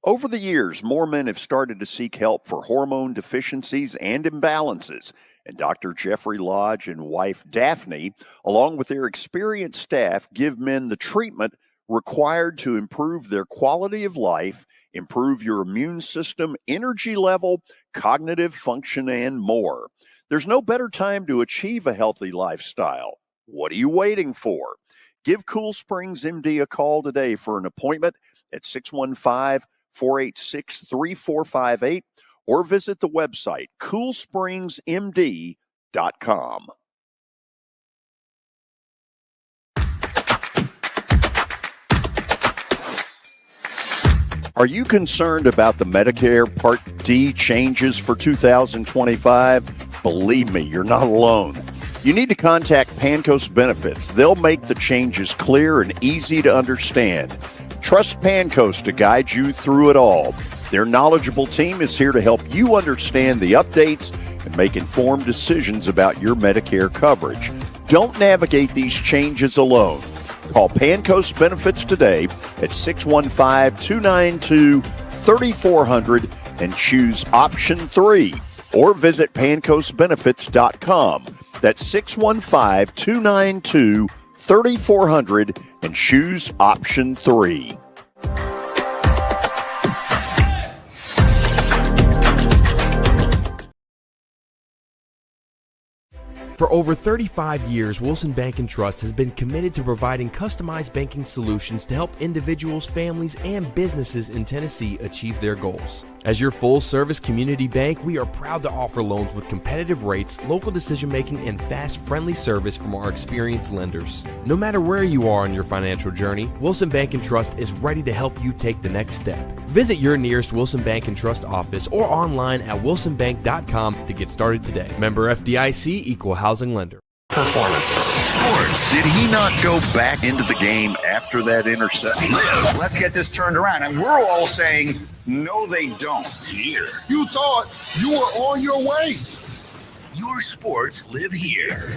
Over the years, more men have started to seek help for hormone deficiencies and imbalances, and Dr. Jeffrey Lodge and wife Daphne, along with their experienced staff, give men the treatment required to improve their quality of life, improve your immune system, energy level, cognitive function, and more. There's no better time to achieve a healthy lifestyle. What are you waiting for? Give Cool Springs MD a call today for an appointment at 615-486-3458 or visit the website coolspringsmd.com. Are you concerned about the Medicare Part D changes for 2025? Believe me, you're not alone. You need to contact Pancos Benefits. They'll make the changes clear and easy to understand. Trust Pancos to guide you through it all. Their knowledgeable team is here to help you understand the updates and make informed decisions about your Medicare coverage. Don't navigate these changes alone. Call Pancos Benefits today at 615-292-3400 and choose option 3, or visit pancosbenefits.com. That's 615-292-3400 and choose option 3. For over 35 years, Wilson Bank & Trust has been committed to providing customized banking solutions to help individuals, families, and businesses in Tennessee achieve their goals. As your full-service community bank, we are proud to offer loans with competitive rates, local decision-making, and fast, friendly service from our experienced lenders. No matter where you are on your financial journey, Wilson Bank & Trust is ready to help you take the next step. Visit your nearest Wilson Bank & Trust office or online at wilsonbank.com to get started today. Member FDIC, Equal Housing Lender. performances. Sports. Did he not go back into the game after that interception? Let's get this turned around. And we're all saying, no, they don't. Here. You thought you were on your way. Your sports live here.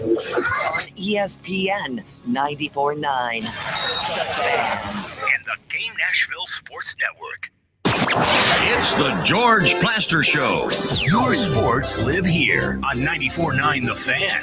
On ESPN 94.9. The Fan. And the Game Nashville Sports Network. It's the George Plaster Show. Your sports live here on 94.9 The Fan.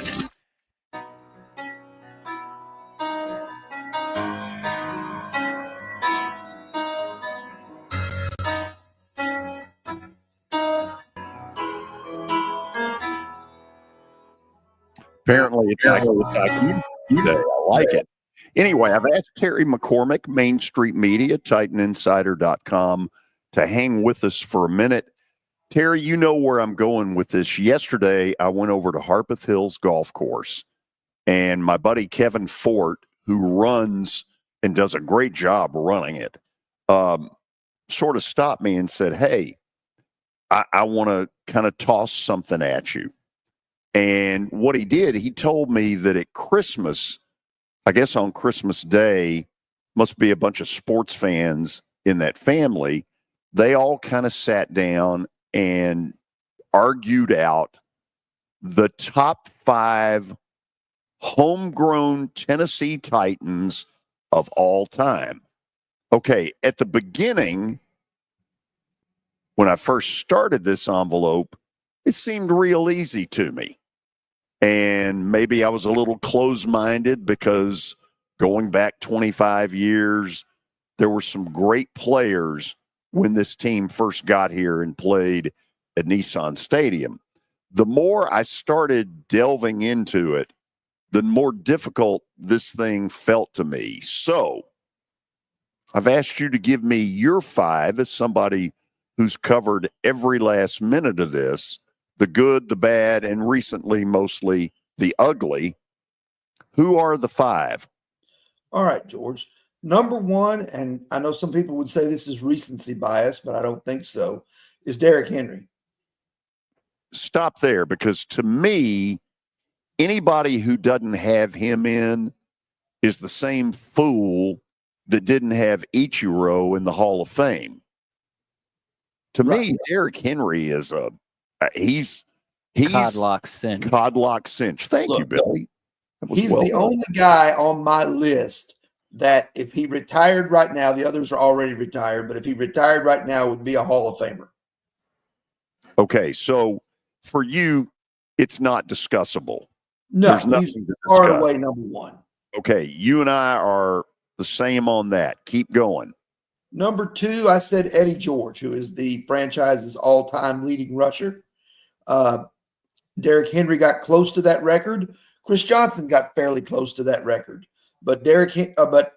Apparently, it's IQ Day. I like it. Anyway, I've asked Terry McCormick, Main Street Media, TitanInsider.com, to hang with us for a minute. Terry, you know where I'm going with this. Yesterday, I went over to Harpeth Hills Golf Course, and my buddy Kevin Fort, who runs and does a great job running it, sort of stopped me and said, hey, I want to kind of toss something at you. And what he did, he told me that at Christmas, I guess on Christmas Day, must be a bunch of sports fans in that family. They all kind of sat down and argued out the top 5 homegrown Tennessee Titans of all time. Okay, at the beginning, when I first started this envelope, it seemed real easy to me. And maybe I was a little closed-minded because going back 25 years, there were some great players when this team first got here and played at Nissan Stadium. The more I started delving into it, the more difficult this thing felt to me. So I've asked you to give me your 5 as somebody who's covered every last minute of this, the good, the bad, and recently mostly the ugly. Who are the 5? All right, George. Number 1, and I know some people would say this is recency bias, but I don't think so, is Derrick Henry. Stop there, because to me, anybody who doesn't have him in is the same fool that didn't have Ichiro in the Hall of Fame. To me, Derrick Henry is he's Codlock cinch. Codlock cinch. Thank you, Billy. He's the only guy on my list that if he retired right now, the others are already retired, but if he retired right now, would be a Hall of Famer. Okay, so for you, it's not discussable. No, he's far and away number 1. Okay, you and I are the same on that. Keep going. Number 2, I said Eddie George, who is the franchise's all-time leading rusher. Derrick Henry got close to that record. Chris Johnson got fairly close to that record. But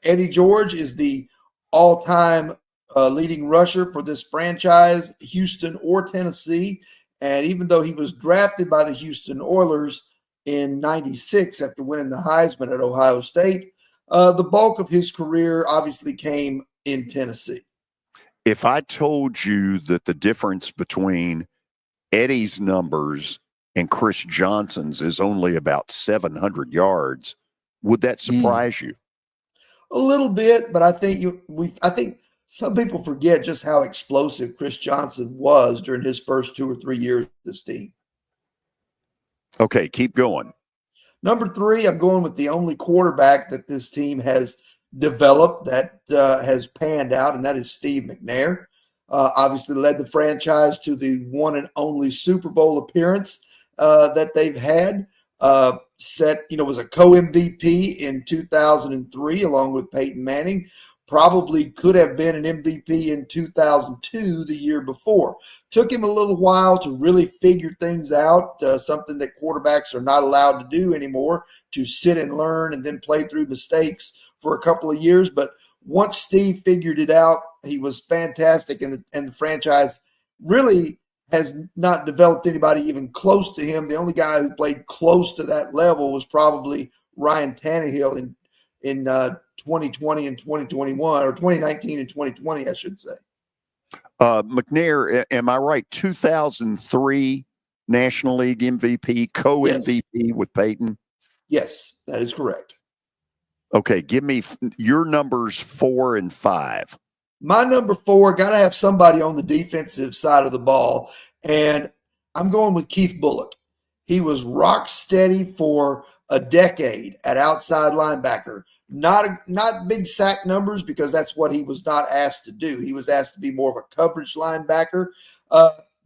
Eddie George is the all-time leading rusher for this franchise, Houston or Tennessee. And even though he was drafted by the Houston Oilers in '96 after winning the Heisman at Ohio State, the bulk of his career obviously came in Tennessee. If I told you that the difference between Eddie's numbers and Chris Johnson's is only about 700 yards, would that surprise you? A little bit, but I think I think some people forget just how explosive Chris Johnson was during his first 2 or 3 years with this team. Okay, keep going. Number 3, I'm going with the only quarterback that this team has developed that has panned out, and that is Steve McNair. Obviously led the franchise to the one and only Super Bowl appearance that they've had. Was a co-MVP in 2003 along with Peyton Manning. Probably could have been an MVP in 2002, the year before. Took him a little while to really figure things out, something that quarterbacks are not allowed to do anymore, to sit and learn and then play through mistakes for a couple of years. But once Steve figured it out, he was fantastic, and the franchise really has not developed anybody even close to him. The only guy who played close to that level was probably Ryan Tannehill in 2020 and 2021, or 2019 and 2020, I should say. McNair, am I right? 2003 National League MVP, co-MVP with Peyton? Yes, that is correct. Okay, give me your numbers 4 and 5. My number 4, got to have somebody on the defensive side of the ball, and I'm going with Keith Bullock. He was rock steady for a decade at outside linebacker. Not big sack numbers because that's what he was not asked to do. He was asked to be more of a coverage linebacker.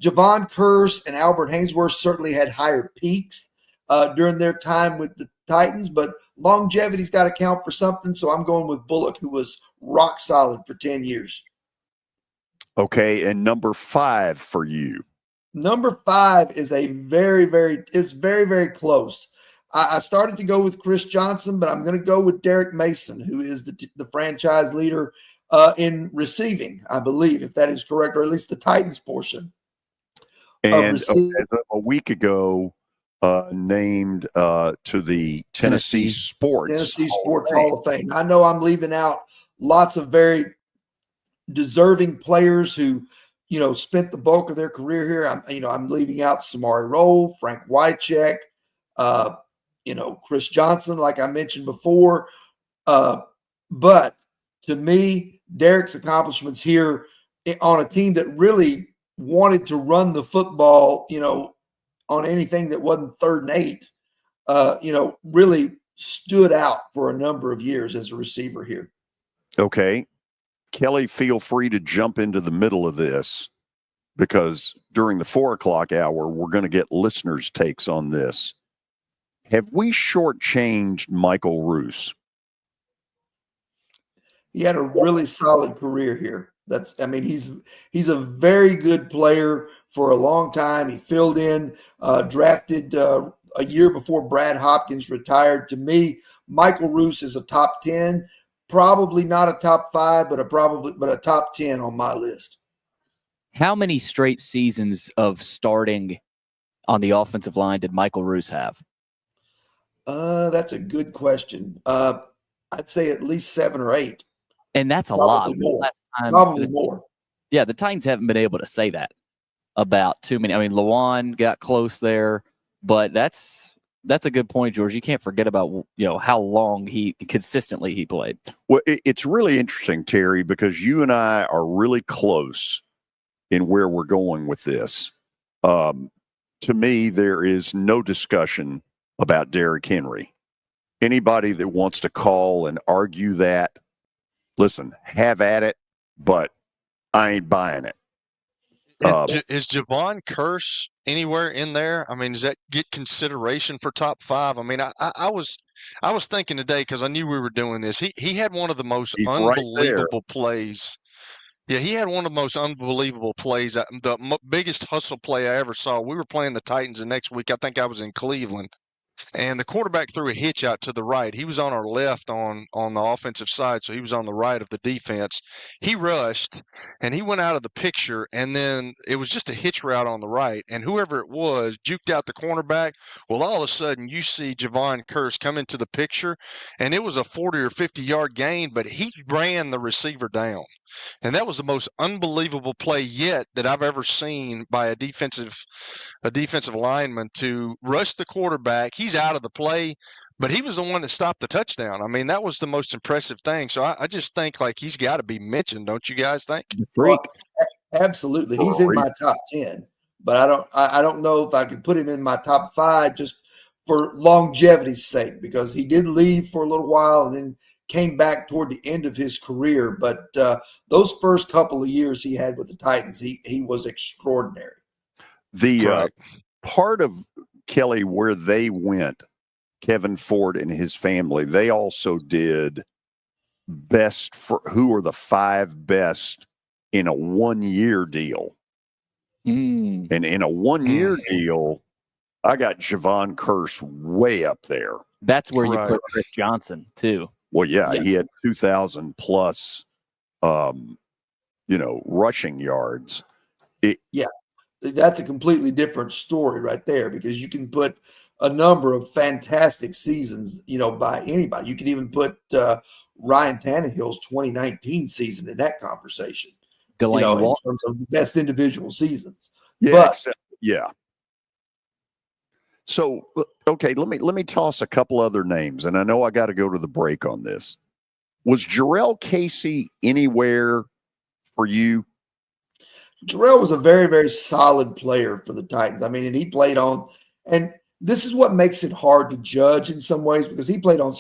Javon Curse and Albert Hainsworth certainly had higher peaks during their time with the Titans, but longevity's got to count for something, so I'm going with Bullock, who was rock solid for 10 years. Okay, and number 5 for you. Number 5 is very, very close. I started to go with Chris Johnson, but I'm going to go with Derek Mason, who is the franchise leader in receiving, I believe, if that is correct, or at least the Titans portion. And a week ago, named to the Tennessee Sports Hall of Fame. I know I'm leaving out lots of very deserving players who, spent the bulk of their career here. I'm leaving out Samari Rolle, Frank Wycheck, Chris Johnson, like I mentioned before. But to me, Derek's accomplishments here on a team that really wanted to run the football, on anything that wasn't 3rd and 8, really stood out for a number of years as a receiver here. Okay. Kelly, feel free to jump into the middle of this because during the 4 o'clock hour, we're going to get listeners' takes on this. Have we shortchanged Michael Roos? He had a really solid career here. He's a very good player for a long time. He filled in, drafted a year before Brad Hopkins retired. To me, Michael Roos is a top 10, probably not a top 5, but a top 10 on my list. How many straight seasons of starting on the offensive line did Michael Roos have? That's a good question. I'd say at least 7 or 8. And that's Probably a lot. More. Last time, Probably more. Yeah, the Titans haven't been able to say that about too many. I mean, Lawan got close there, but that's a good point, George. You can't forget about how long he consistently played. Well, it's really interesting, Terry, because you and I are really close in where we're going with this. To me, there is no discussion about Derrick Henry. Anybody that wants to call and argue that, listen, have at it, but I ain't buying it. Is Javon Curse anywhere in there? I mean, does that get consideration for top 5? I mean, I was thinking today because I knew we were doing this. He had one of the most unbelievable plays. Yeah, he had one of the most unbelievable plays. The biggest hustle play I ever saw. We were playing the Titans the next week. I think I was in Cleveland. And the quarterback threw a hitch out to the right. He was on our left on the offensive side, so he was on the right of the defense. He rushed, and he went out of the picture, and then it was just a hitch route on the right. And whoever it was juked out the cornerback. Well, all of a sudden, you see Javon Curse come into the picture, and it was a 40 or 50-yard gain, but he ran the receiver down. And that was the most unbelievable play yet that I've ever seen by a defensive lineman to rush the quarterback. He's out of the play, but he was the one that stopped the touchdown. I mean, that was the most impressive thing. So I just think he's got to be mentioned, don't you guys think? Well, absolutely. He's in my top 10, but I don't know if I could put him in my top 5 just for longevity's sake, because he did leave for a little while and then came back toward the end of his career. But those first couple of years he had with the Titans, he was extraordinary. The part of Kelly where they went, Kevin Ford and his family, they also did best for who are the 5 best in a 1-year deal. And in a 1-year deal, I got Javon Curse way up there. That's where you put Chris Johnson too. Well, yeah, he had 2,000 plus, rushing yards. That's a completely different story right there, because you can put a number of fantastic seasons, by anybody. You can even put Ryan Tannehill's 2019 season in that conversation, in terms of the best individual seasons. Yeah, So, okay, let me toss a couple other names, and I know I got to go to the break on this. Was Jarrell Casey anywhere for you? Jarrell was a very, very solid player for the Titans. I mean, and he played on, and this is what makes it hard to judge in some ways, because he played on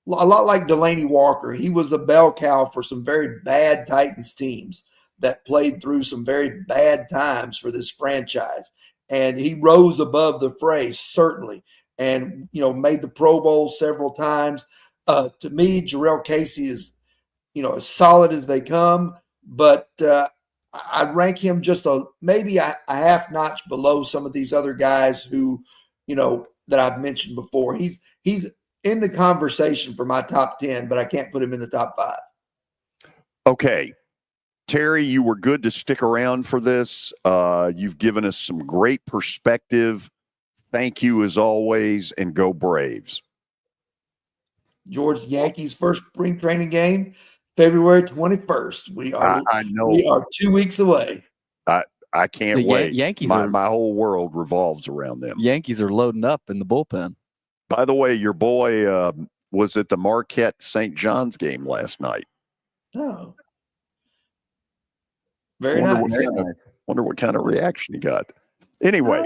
a lot like Delaney Walker. He was a bell cow for some very bad Titans teams that played through some very bad times for this franchise. And he rose above the fray, certainly, and, made the Pro Bowl several times. To me, Jarrell Casey is, as solid as they come, but I'd rank him just maybe a half notch below some of these other guys who, that I've mentioned before. He's in the conversation for my top 10, but I can't put him in the top 5. Okay. Terry, you were good to stick around for this. You've given us some great perspective. Thank you as always, and go Braves. George, Yankees' first spring training game, February 21st. We are 2 weeks away. I can't wait. Yankees my whole world revolves around them. Yankees are loading up in the bullpen. By the way, your boy was at the Marquette St. John's game last night. Oh. Very nice. Wonder what kind of reaction he got. Anyway,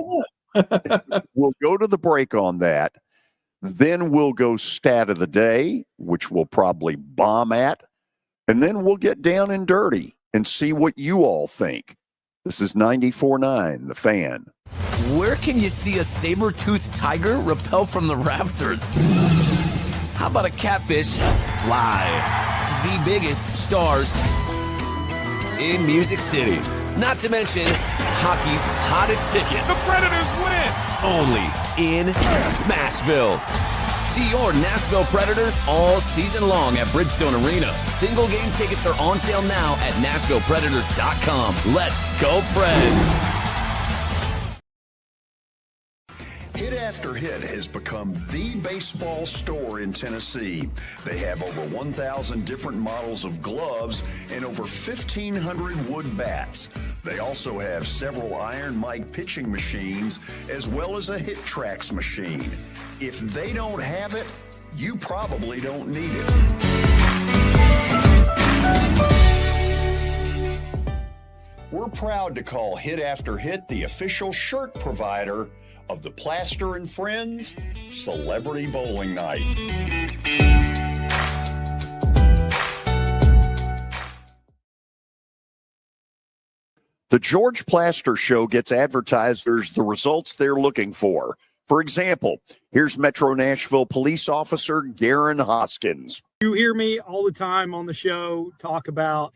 we'll go to the break on that. Then we'll go stat of the day, which we'll probably bomb at. And then we'll get down and dirty and see what you all think. This is 94.9, The Fan. Where can you see a saber-toothed tiger rappel from the rafters? How about a catfish fly? The biggest stars in Music City. Not to mention hockey's hottest ticket. The Predators win! Only in Smashville. See your Nashville Predators all season long at Bridgestone Arena. Single game tickets are on sale now at NashvillePredators.com. Let's go, Preds! Hit After Hit has become the baseball store in Tennessee. They have over 1,000 different models of gloves and over 1,500 wood bats. They also have several Iron Mike pitching machines as well as a Hit Tracks machine. If they don't have it, you probably don't need it. We're proud to call Hit After Hit the official shirt provider of the Plaster and Friends Celebrity Bowling Night. The George Plaster Show gets advertisers the results they're looking for. For example, here's Metro Nashville police officer Garen Hoskins. You hear me all the time on the show talk about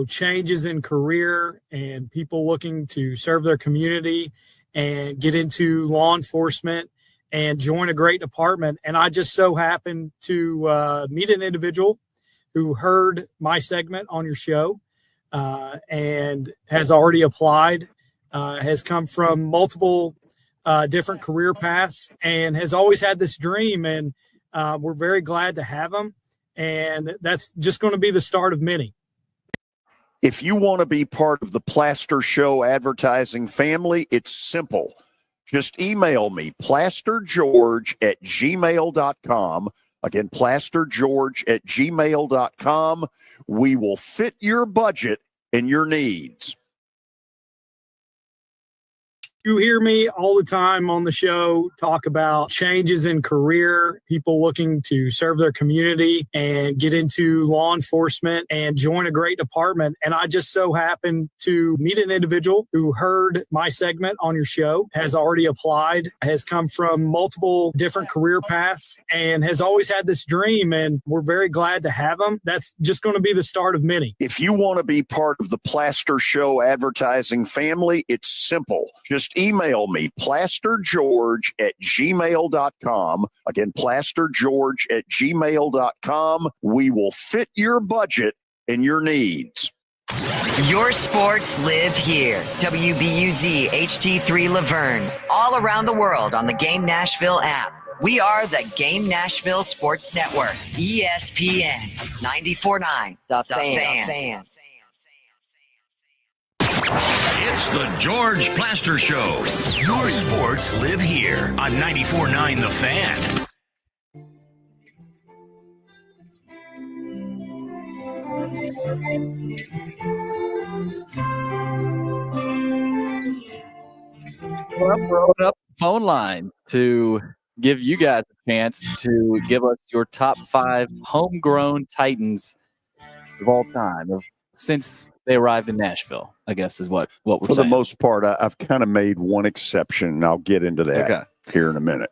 changes in career and people looking to serve their community and get into law enforcement and join a great department. And I just so happened to meet an individual who heard my segment on your show and has already applied, has come from multiple different career paths and has always had this dream. And we're very glad to have him. And that's just going to be the start of many. If you want to be part of the Plaster Show advertising family, it's simple. Just email me, plastergeorge@gmail.com. Again, plastergeorge@gmail.com. We will fit your budget and your needs. You hear me all the time on the show talk about changes in career, people looking to serve their community and get into law enforcement and join a great department. And I just so happened to meet an individual who heard my segment on your show, has already applied, has come from multiple different career paths and has always had this dream. And we're very glad to have him. That's just going to be the start of many. If you want to be part of the Plaster Show advertising family, it's simple. Just email me, plastergeorge@gmail.com. Again, plastergeorge@gmail.com. We will fit your budget and your needs. Your sports live here. WBUZ HD3 Laverne. All around the world on the Game Nashville app. We are the Game Nashville Sports Network. ESPN 94.9. The Fan. It's the George Plaster Show. Your sports live here on 94.9 The Fan. Well, we're opening up the phone line to give you guys a chance to give us your top 5 homegrown Titans of all time, since they arrived in Nashville, I guess is what we're For saying. the most part, I've kind of made one exception, and I'll get into that here in a minute.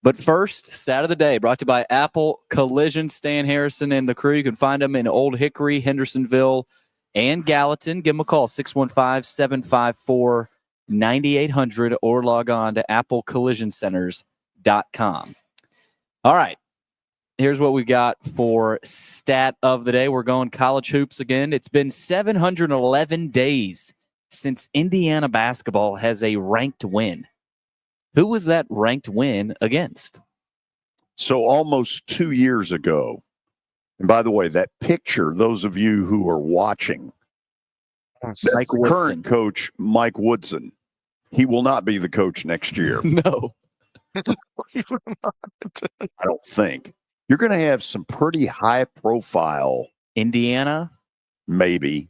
But first, stat of the day brought to you by Apple Collision. Stan Harrison and the crew. You can find them in Old Hickory, Hendersonville, and Gallatin. Give them a call, 615-754-9800, or log on to applecollisioncenters.com. All right. Here's what we got for stat of the day. We're going college hoops again. It's been 711 days since Indiana basketball has a ranked win. Who was that ranked win against? So almost 2 years ago, and by the way, that picture, those of you who are watching, that's Mike the Woodson. current coach, Mike Woodson. He will not be the coach next year. No. I don't think. You're going to have some pretty high-profile. Indiana? Maybe.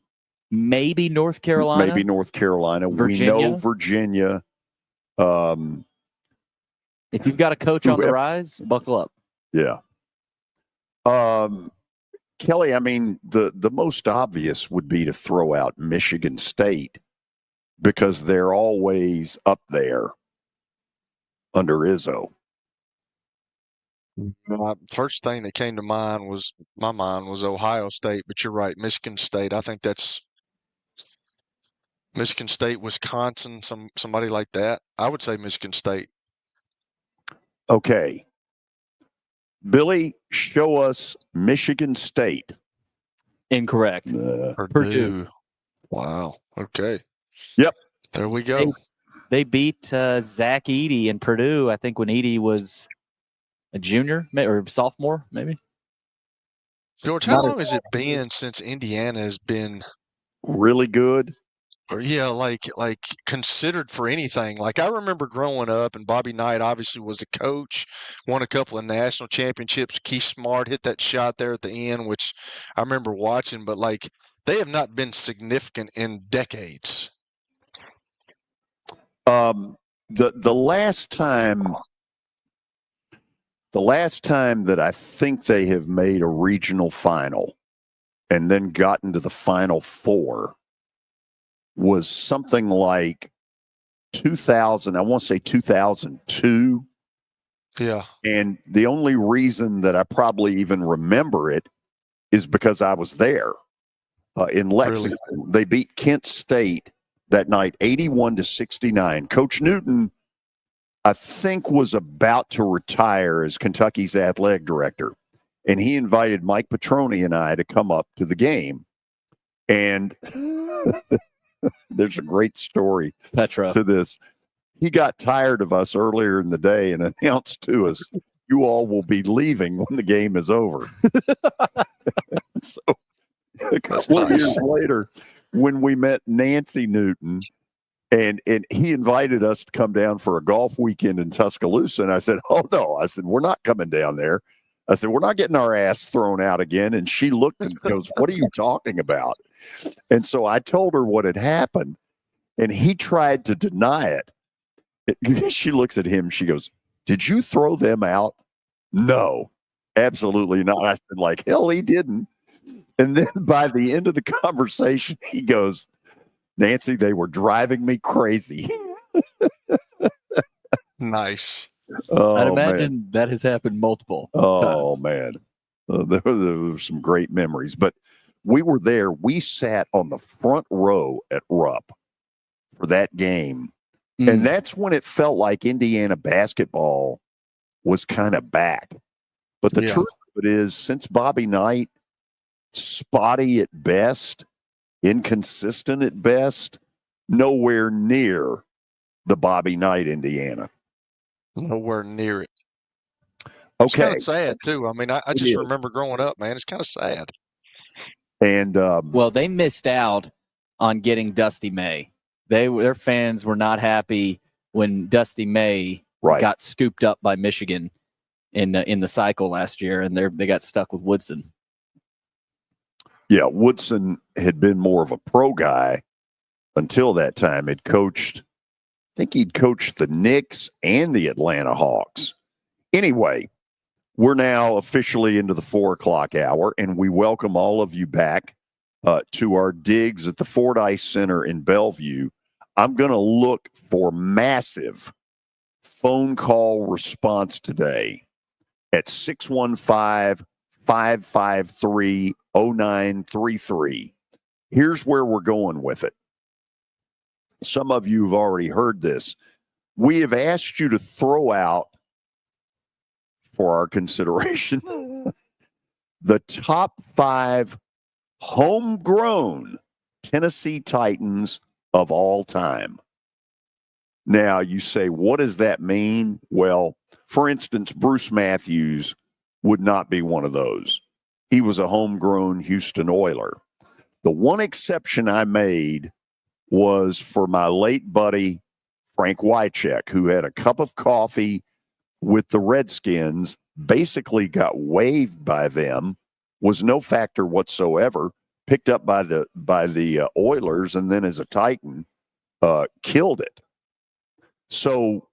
Maybe North Carolina? Maybe North Carolina. Virginia? We know Virginia. If you've got a coach on the rise, buckle up. Yeah. Kelly, I mean, the most obvious would be to throw out Michigan State because they're always up there under Izzo. First thing that came to my mind was Ohio State, but you're right, Michigan State. I think that's Michigan State, Wisconsin, somebody like that. I would say Michigan State. Okay. Billy, show us Michigan State. Incorrect. Purdue. Wow. Okay. Yep. There we go. They beat Zach Edey in Purdue, I think, when Edey was a junior or sophomore, maybe. George, how long has it been since Indiana has been really good? Or like considered for anything. Like I remember growing up, and Bobby Knight obviously was the coach, won a couple of national championships. Keith Smart hit that shot there at the end, which I remember watching. But like they have not been significant in decades. The last time that I think they have made a regional final and then gotten to the Final Four was something like 2000. I want to say 2002. Yeah. And the only reason that I probably even remember it is because I was there in Lexington. Really? They beat Kent State that night, 81-69. Coach Newton, I think, was about to retire as Kentucky's athletic director. And he invited Mike Petroni and I to come up to the game. And there's a great story to this. He got tired of us earlier in the day and announced to us, you all will be leaving when the game is over. So a couple of years later, when we met Nancy Newton, and he invited us to come down for a golf weekend in Tuscaloosa, and I said, oh, no. I said, we're not coming down there. I said, we're not getting our ass thrown out again. And she looked and goes, what are you talking about? And so I told her what had happened, and he tried to deny it. She looks at him. She goes, did you throw them out? No, absolutely not. I said, like, hell, he didn't. And then by the end of the conversation, he goes, Nancy, they were driving me crazy. Nice. Oh, I'd imagine that has happened multiple times. Man. There were some great memories. But we were there. We sat on the front row at Rupp for that game. And that's when it felt like Indiana basketball was kind of back. But the truth of it is, since Bobby Knight, spotty at best, inconsistent at best, nowhere near the Bobby Knight Indiana. Nowhere near it. Okay. It's kind of sad, too. I mean, I just remember growing up, man. It's kind of sad. And well, they missed out on getting Dusty May. Their fans were not happy when Dusty May got scooped up by Michigan in the cycle last year, and they got stuck with Woodson. Yeah, Woodson had been more of a pro guy until that time. He'd coached, I think he'd coached the Knicks and the Atlanta Hawks. Anyway, we're now officially into the 4:00 hour, and we welcome all of you back to our digs at the Fordyce Center in Bellevue. I'm going to look for massive phone call response today at 615-553-0933. Here's where we're going with it. Some of you have already heard this. We have asked you to throw out, for our consideration, the top 5 homegrown Tennessee Titans of all time. Now, you say, what does that mean? Well, for instance, Bruce Matthews would not be one of those. He was a homegrown Houston Oiler. The one exception I made was for my late buddy, Frank Wycheck, who had a cup of coffee with the Redskins, basically got waived by them, was no factor whatsoever, picked up by the Oilers, and then as a Titan, killed it. So,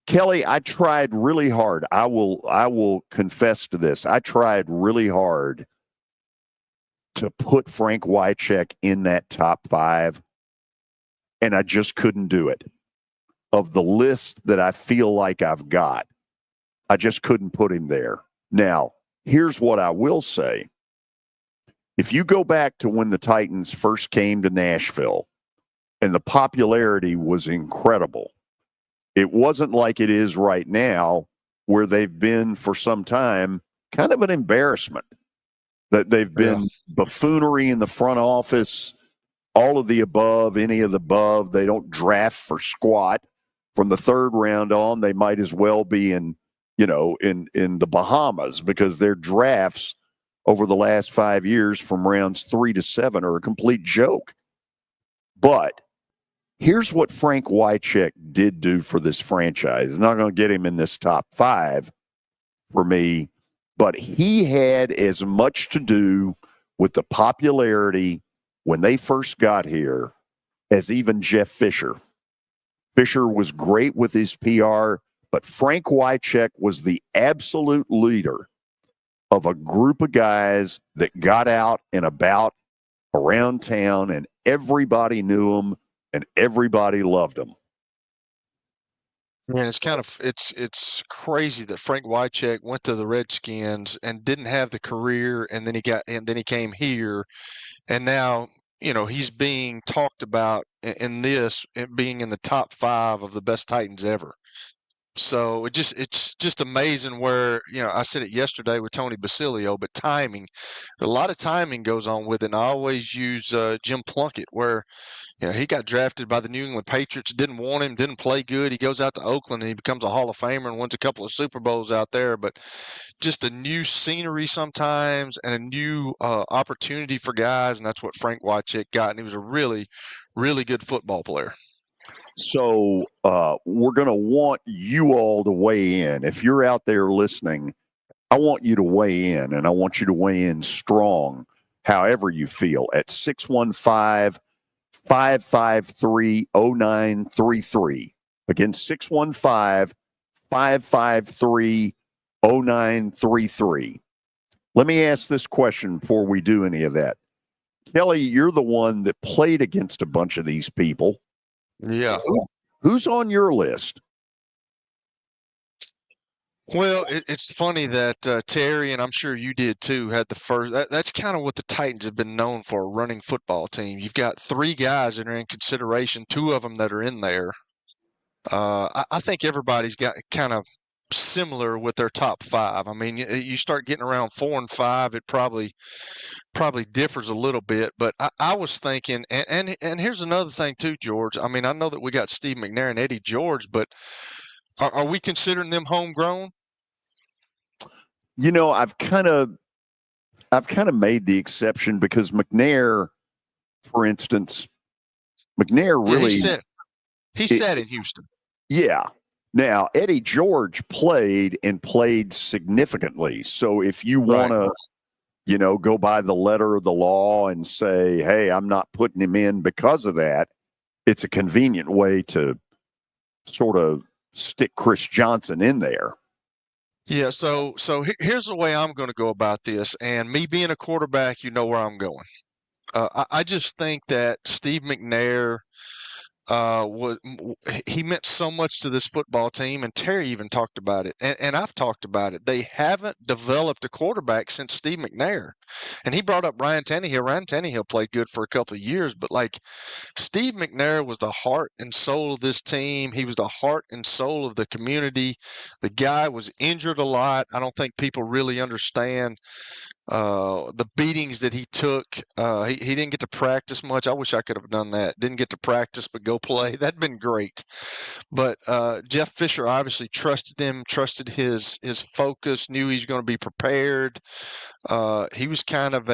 Kelly, I tried really hard. I will confess to this. I tried really hard to put Frank Wycheck in that top 5, and I just couldn't do it. Of the list that I feel like I've got, I just couldn't put him there. Now, here's what I will say. If you go back to when the Titans first came to Nashville, and the popularity was incredible, it wasn't like it is right now, where they've been for some time kind of an embarrassment. That they've been buffoonery in the front office, all of the above, any of the above. They don't draft for squat. From the 3rd round on, they might as well be in the Bahamas, because their drafts over the last 5 years from rounds 3 to 7 are a complete joke. But here's what Frank Wycheck did do for this franchise. It's not going to get him in this top 5 for me, but he had as much to do with the popularity when they first got here as even Jeff Fisher. Fisher was great with his PR, but Frank Wycheck was the absolute leader of a group of guys that got out and about around town, and everybody knew him and everybody loved him. And it's crazy that Frank Wycheck went to the Redskins and didn't have the career, and then he came here, and now he's being talked about in being in the top 5 of the best Titans ever. So it's just amazing where, I said it yesterday with Tony Basilio, but timing, a lot of timing goes on with it. And I always use Jim Plunkett, where he got drafted by the New England Patriots, didn't want him, didn't play good. He goes out to Oakland and he becomes a Hall of Famer and wins a couple of Super Bowls out there. But just a new scenery sometimes, and a new opportunity for guys, and that's what Frank Wycheck got. And he was a really, really good football player. So we're going to want you all to weigh in. If you're out there listening, I want you to weigh in, and I want you to weigh in strong, however you feel, at 615-553-0933. Again, 615-553-0933. Let me ask this question before we do any of that. Kelly, you're the one that played against a bunch of these people. Yeah. Who's on your list? Well, it's funny that Terry, and I'm sure you did too, had the first. That's kind of what the Titans have been known for, a running football team. You've got 3 guys that are in consideration, 2 of them that are in there. I think everybody's got kind of similar with their top 5. I mean, you start getting around 4 and 5, it probably differs a little bit. But I was thinking, and here's another thing too, George. I mean, I know that we got Steve McNair and Eddie George, but are we considering them homegrown? I've kind of made the exception, because McNair, for instance, McNair really. He sat in Houston. Yeah. Now, Eddie George played significantly. So if you want to, go by the letter of the law and say, hey, I'm not putting him in because of that, it's a convenient way to sort of stick Chris Johnson in there. Yeah, so here's the way I'm going to go about this. And me being a quarterback, you know where I'm going. I just think that Steve McNair he meant so much to this football team, and Terry even talked about it, and I've talked about it. They haven't developed a quarterback since Steve McNair, and he brought up Ryan Tannehill. Ryan Tannehill played good for a couple of years, but like Steve McNair was the heart and soul of this team. He was the heart and soul of the community. The guy was injured a lot. I don't think people really understand the beatings that he took. He didn't get to practice much. I wish I could have done that. Didn't get to practice, but go play. That'd been great. But Jeff Fisher obviously trusted him, trusted his focus, knew he was going to be prepared. He was kind of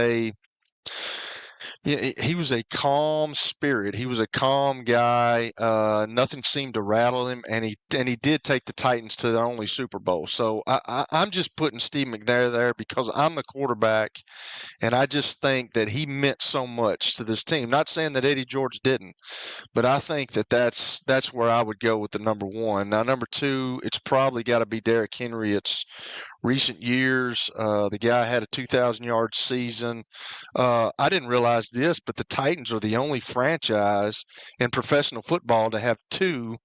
he was a calm spirit. He was a calm guy. Nothing seemed to rattle him, and he did take the Titans to their only Super Bowl. So I'm just putting Steve McNair there because I'm the quarterback, and I just think that he meant so much to this team. Not saying that Eddie George didn't, but I think that's where I would go with the number one. Now, number two, it's probably got to be Derrick Henry. It's recent years. The guy had a 2,000-yard season. I didn't realize this, but the Titans are the only franchise in professional football to have two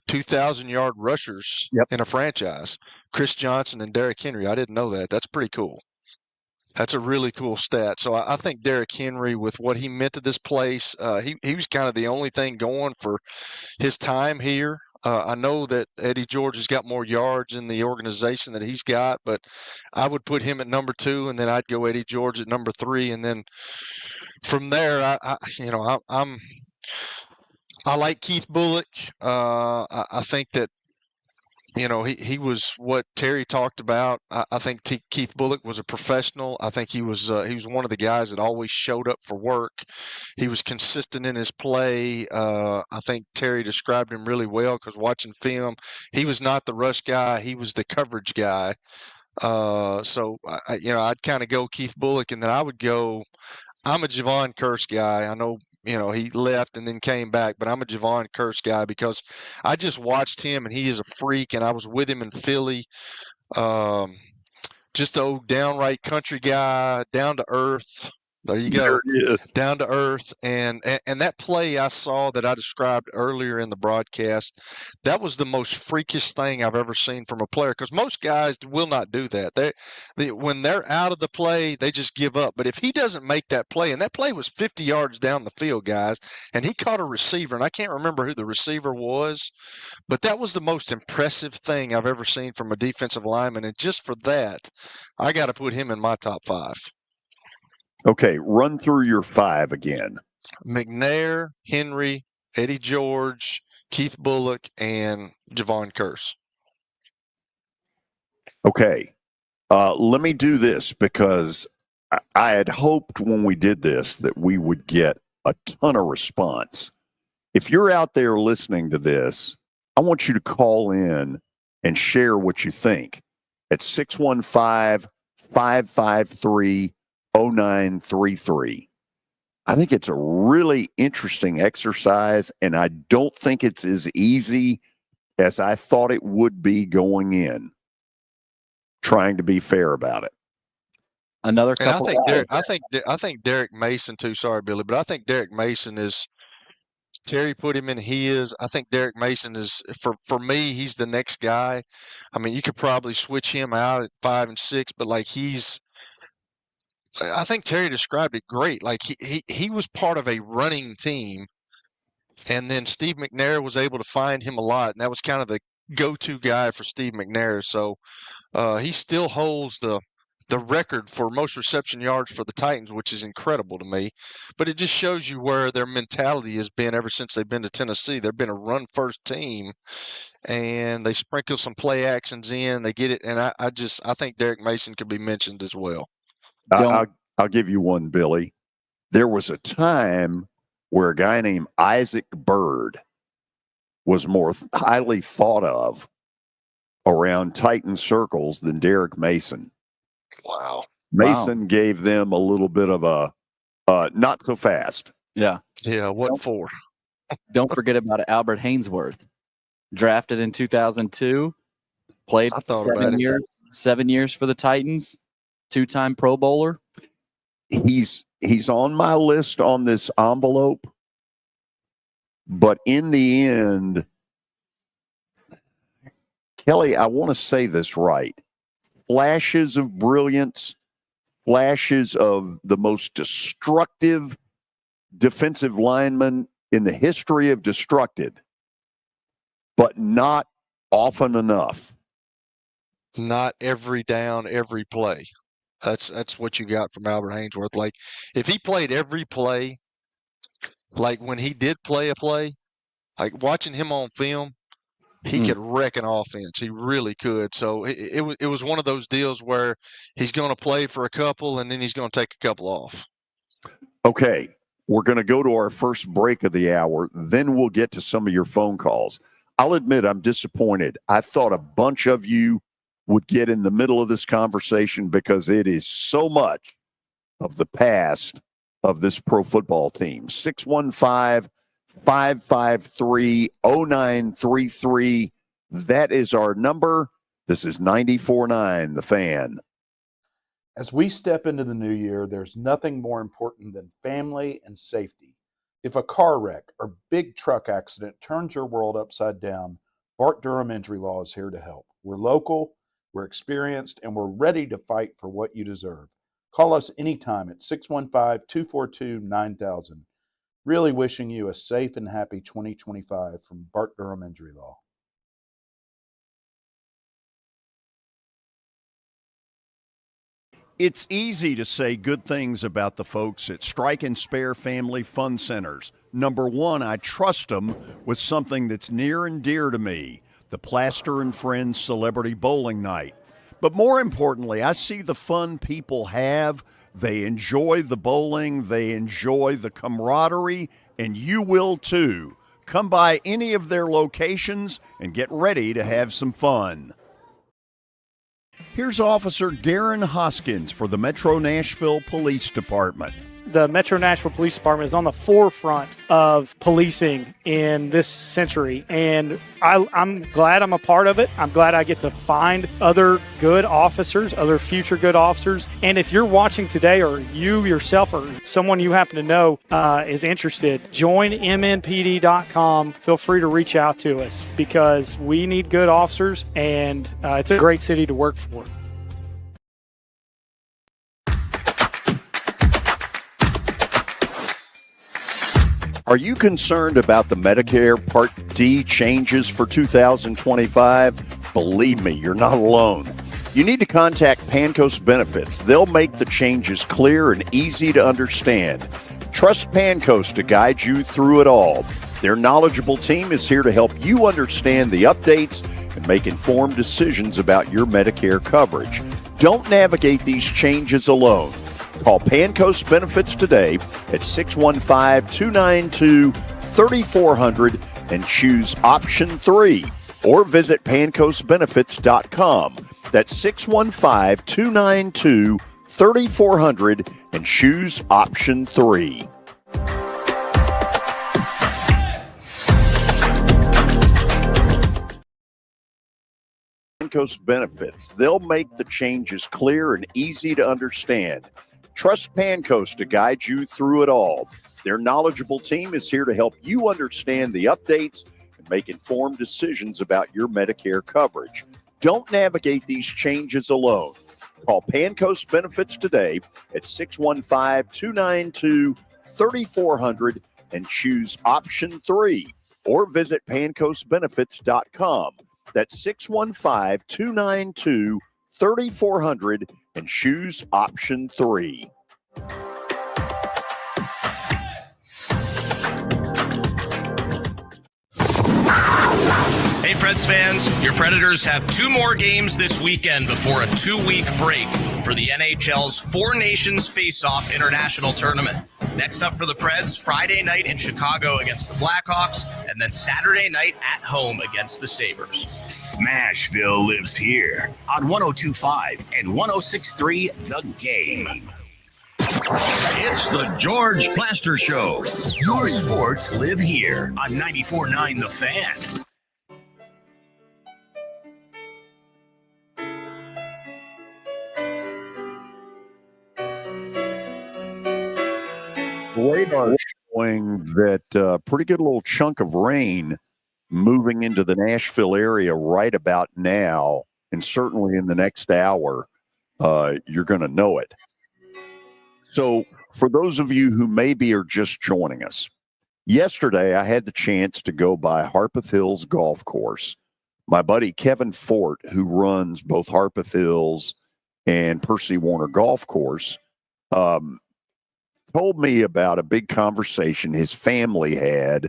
2,000-yard rushers in a franchise, Chris Johnson and Derrick Henry. I didn't know that. That's pretty cool. That's a really cool stat. So I think Derrick Henry, with what he meant to this place, he was kind of the only thing going for his time here. I know that Eddie George has got more yards in the organization that he's got, but I would put him at number two, and then I'd go Eddie George at number three, and then from there, I like Keith Bullock. I think that he was what Terry talked about. I think Keith Bullock was a professional. I think he was one of the guys that always showed up for work. He was consistent in his play. I think Terry described him really well because watching film, he was not the rush guy. He was the coverage guy. So I'd kind of go Keith Bullock, and then I would go. I'm a Javon Curse guy. I know. He left and then came back, but I'm a Javon Curse guy because I just watched him, and he is a freak, and I was with him in Philly. Just an old downright country guy, down to earth. There you go. Down to earth. And that play I saw that I described earlier in the broadcast, that was the most freakish thing I've ever seen from a player, because most guys will not do that. When they're out of the play, they just give up. But if he doesn't make that play, and that play was 50 yards down the field, guys, and he caught a receiver, and I can't remember who the receiver was, but that was the most impressive thing I've ever seen from a defensive lineman. And just for that, I got to put him in my top five. Okay, run through your five again. McNair, Henry, Eddie George, Keith Bullock, and Javon Curse. Okay, let me do this because I had hoped when we did this that we would get a ton of response. If you're out there listening to this, I want you to call in and share what you think at 615-553-0933. I think it's a really interesting exercise, and I don't think it's as easy as I thought it would be going in, trying to be fair about it. Another couple. And I think Derek Mason too. Sorry, Billy, but I think Derek Mason is. Terry put him in his. I think Derek Mason is, for me, he's the next guy. I mean, you could probably switch him out at 5 and 6, but like I think Terry described it great. Like he was part of a running team, and then Steve McNair was able to find him a lot, and that was kind of the go-to guy for Steve McNair. So he still holds the record for most reception yards for the Titans, which is incredible to me. But it just shows you where their mentality has been ever since they've been to Tennessee. They've been a run-first team, and they sprinkle some play actions in. They get it, and I think Derek Mason could be mentioned as well. I'll give you one, Billy. There was a time where a guy named Isaac Bird was more highly thought of around Titan circles than Derek Mason. Wow. Mason gave them a little bit of a not so fast. Yeah. Yeah. What for? Don't forget about Albert Hainsworth, drafted in 2002, played 7 years for the Titans, 2-time Pro Bowler. He's on my list on this envelope, but in the end, Kelly, I want to say this right. Flashes of brilliance, flashes of the most destructive defensive lineman in the history of destructed, but not often enough. Not every down, every play. That's what you got from Albert Hainsworth. Like, if he played every play, like when he did play a play, like watching him on film, he could wreck an offense. He really could. So it was one of those deals where he's going to play for a couple and then he's going to take a couple off. Okay, we're going to go to our first break of the hour. Then we'll get to some of your phone calls. I'll admit I'm disappointed. I thought a bunch of you would get in the middle of this conversation because it is so much of the past of this pro football team. 615-553-0933. That is our number. This is 94.9 The Fan. As we step into the new year, there's nothing more important than family and safety. If a car wreck or big truck accident turns your world upside down, Bart Durham Injury Law is here to help. We're local, we're experienced, and we're ready to fight for what you deserve. Call us anytime at 615-242-9000. Really wishing you a safe and happy 2025 from Bart Durham Injury Law. It's easy to say good things about the folks at Strike and Spare Family Fun Centers. Number one, I trust them with something that's near and dear to me, the Plaster and Friends Celebrity Bowling Night. But more importantly, I see the fun people have. They enjoy the bowling, they enjoy the camaraderie, and you will too. Come by any of their locations and get ready to have some fun. Here's Officer Garen Hoskins for the Metro Nashville Police Department. The Metro Nashville Police Department is on the forefront of policing in this century, and I'm glad I'm a part of it. I'm glad I get to find other good officers, other future good officers. And if you're watching today, or you yourself or someone you happen to know is interested, join MNPD.com. Feel free to reach out to us because we need good officers, and it's a great city to work for. Are you concerned about the Medicare Part D changes for 2025? Believe me, you're not alone. You need to contact Pancoast Benefits. They'll make the changes clear and easy to understand. Trust Pancoast to guide you through it all. Their knowledgeable team is here to help you understand the updates and make informed decisions about your Medicare coverage. Don't navigate these changes alone. Call Pancoast Benefits today at 615-292-3400 and choose option 3, or visit pancoastbenefits.com. That's 615-292-3400 and choose option 3. Pancoast Benefits. They'll make the changes clear and easy to understand. Trust Pancoast to guide you through it all. Their knowledgeable team is here to help you understand the updates and make informed decisions about your Medicare coverage. Don't navigate these changes alone. Call Pancoast Benefits today at 615-292-3400 and choose option 3, or visit pancoastbenefits.com. That's 615-292-3400 and choose option 3. Hey, Preds fans, your Predators have 2 more games this weekend before a 2-week break for the NHL's Four Nations Face-Off International Tournament. Next up for the Preds, Friday night in Chicago against the Blackhawks, and then Saturday night at home against the Sabres. Smashville lives here on 102.5 and 106.3 The Game. It's the George Plaster Show. Your sports live here on 94.9 The Fan. Radar showing that pretty good little chunk of rain moving into the Nashville area right about now, and certainly in the next hour, you're going to know it. So for those of you who maybe are just joining us, yesterday I had the chance to go by Harpeth Hills Golf Course. My buddy Kevin Fort, who runs both Harpeth Hills and Percy Warner Golf Course, told me about a big conversation his family had.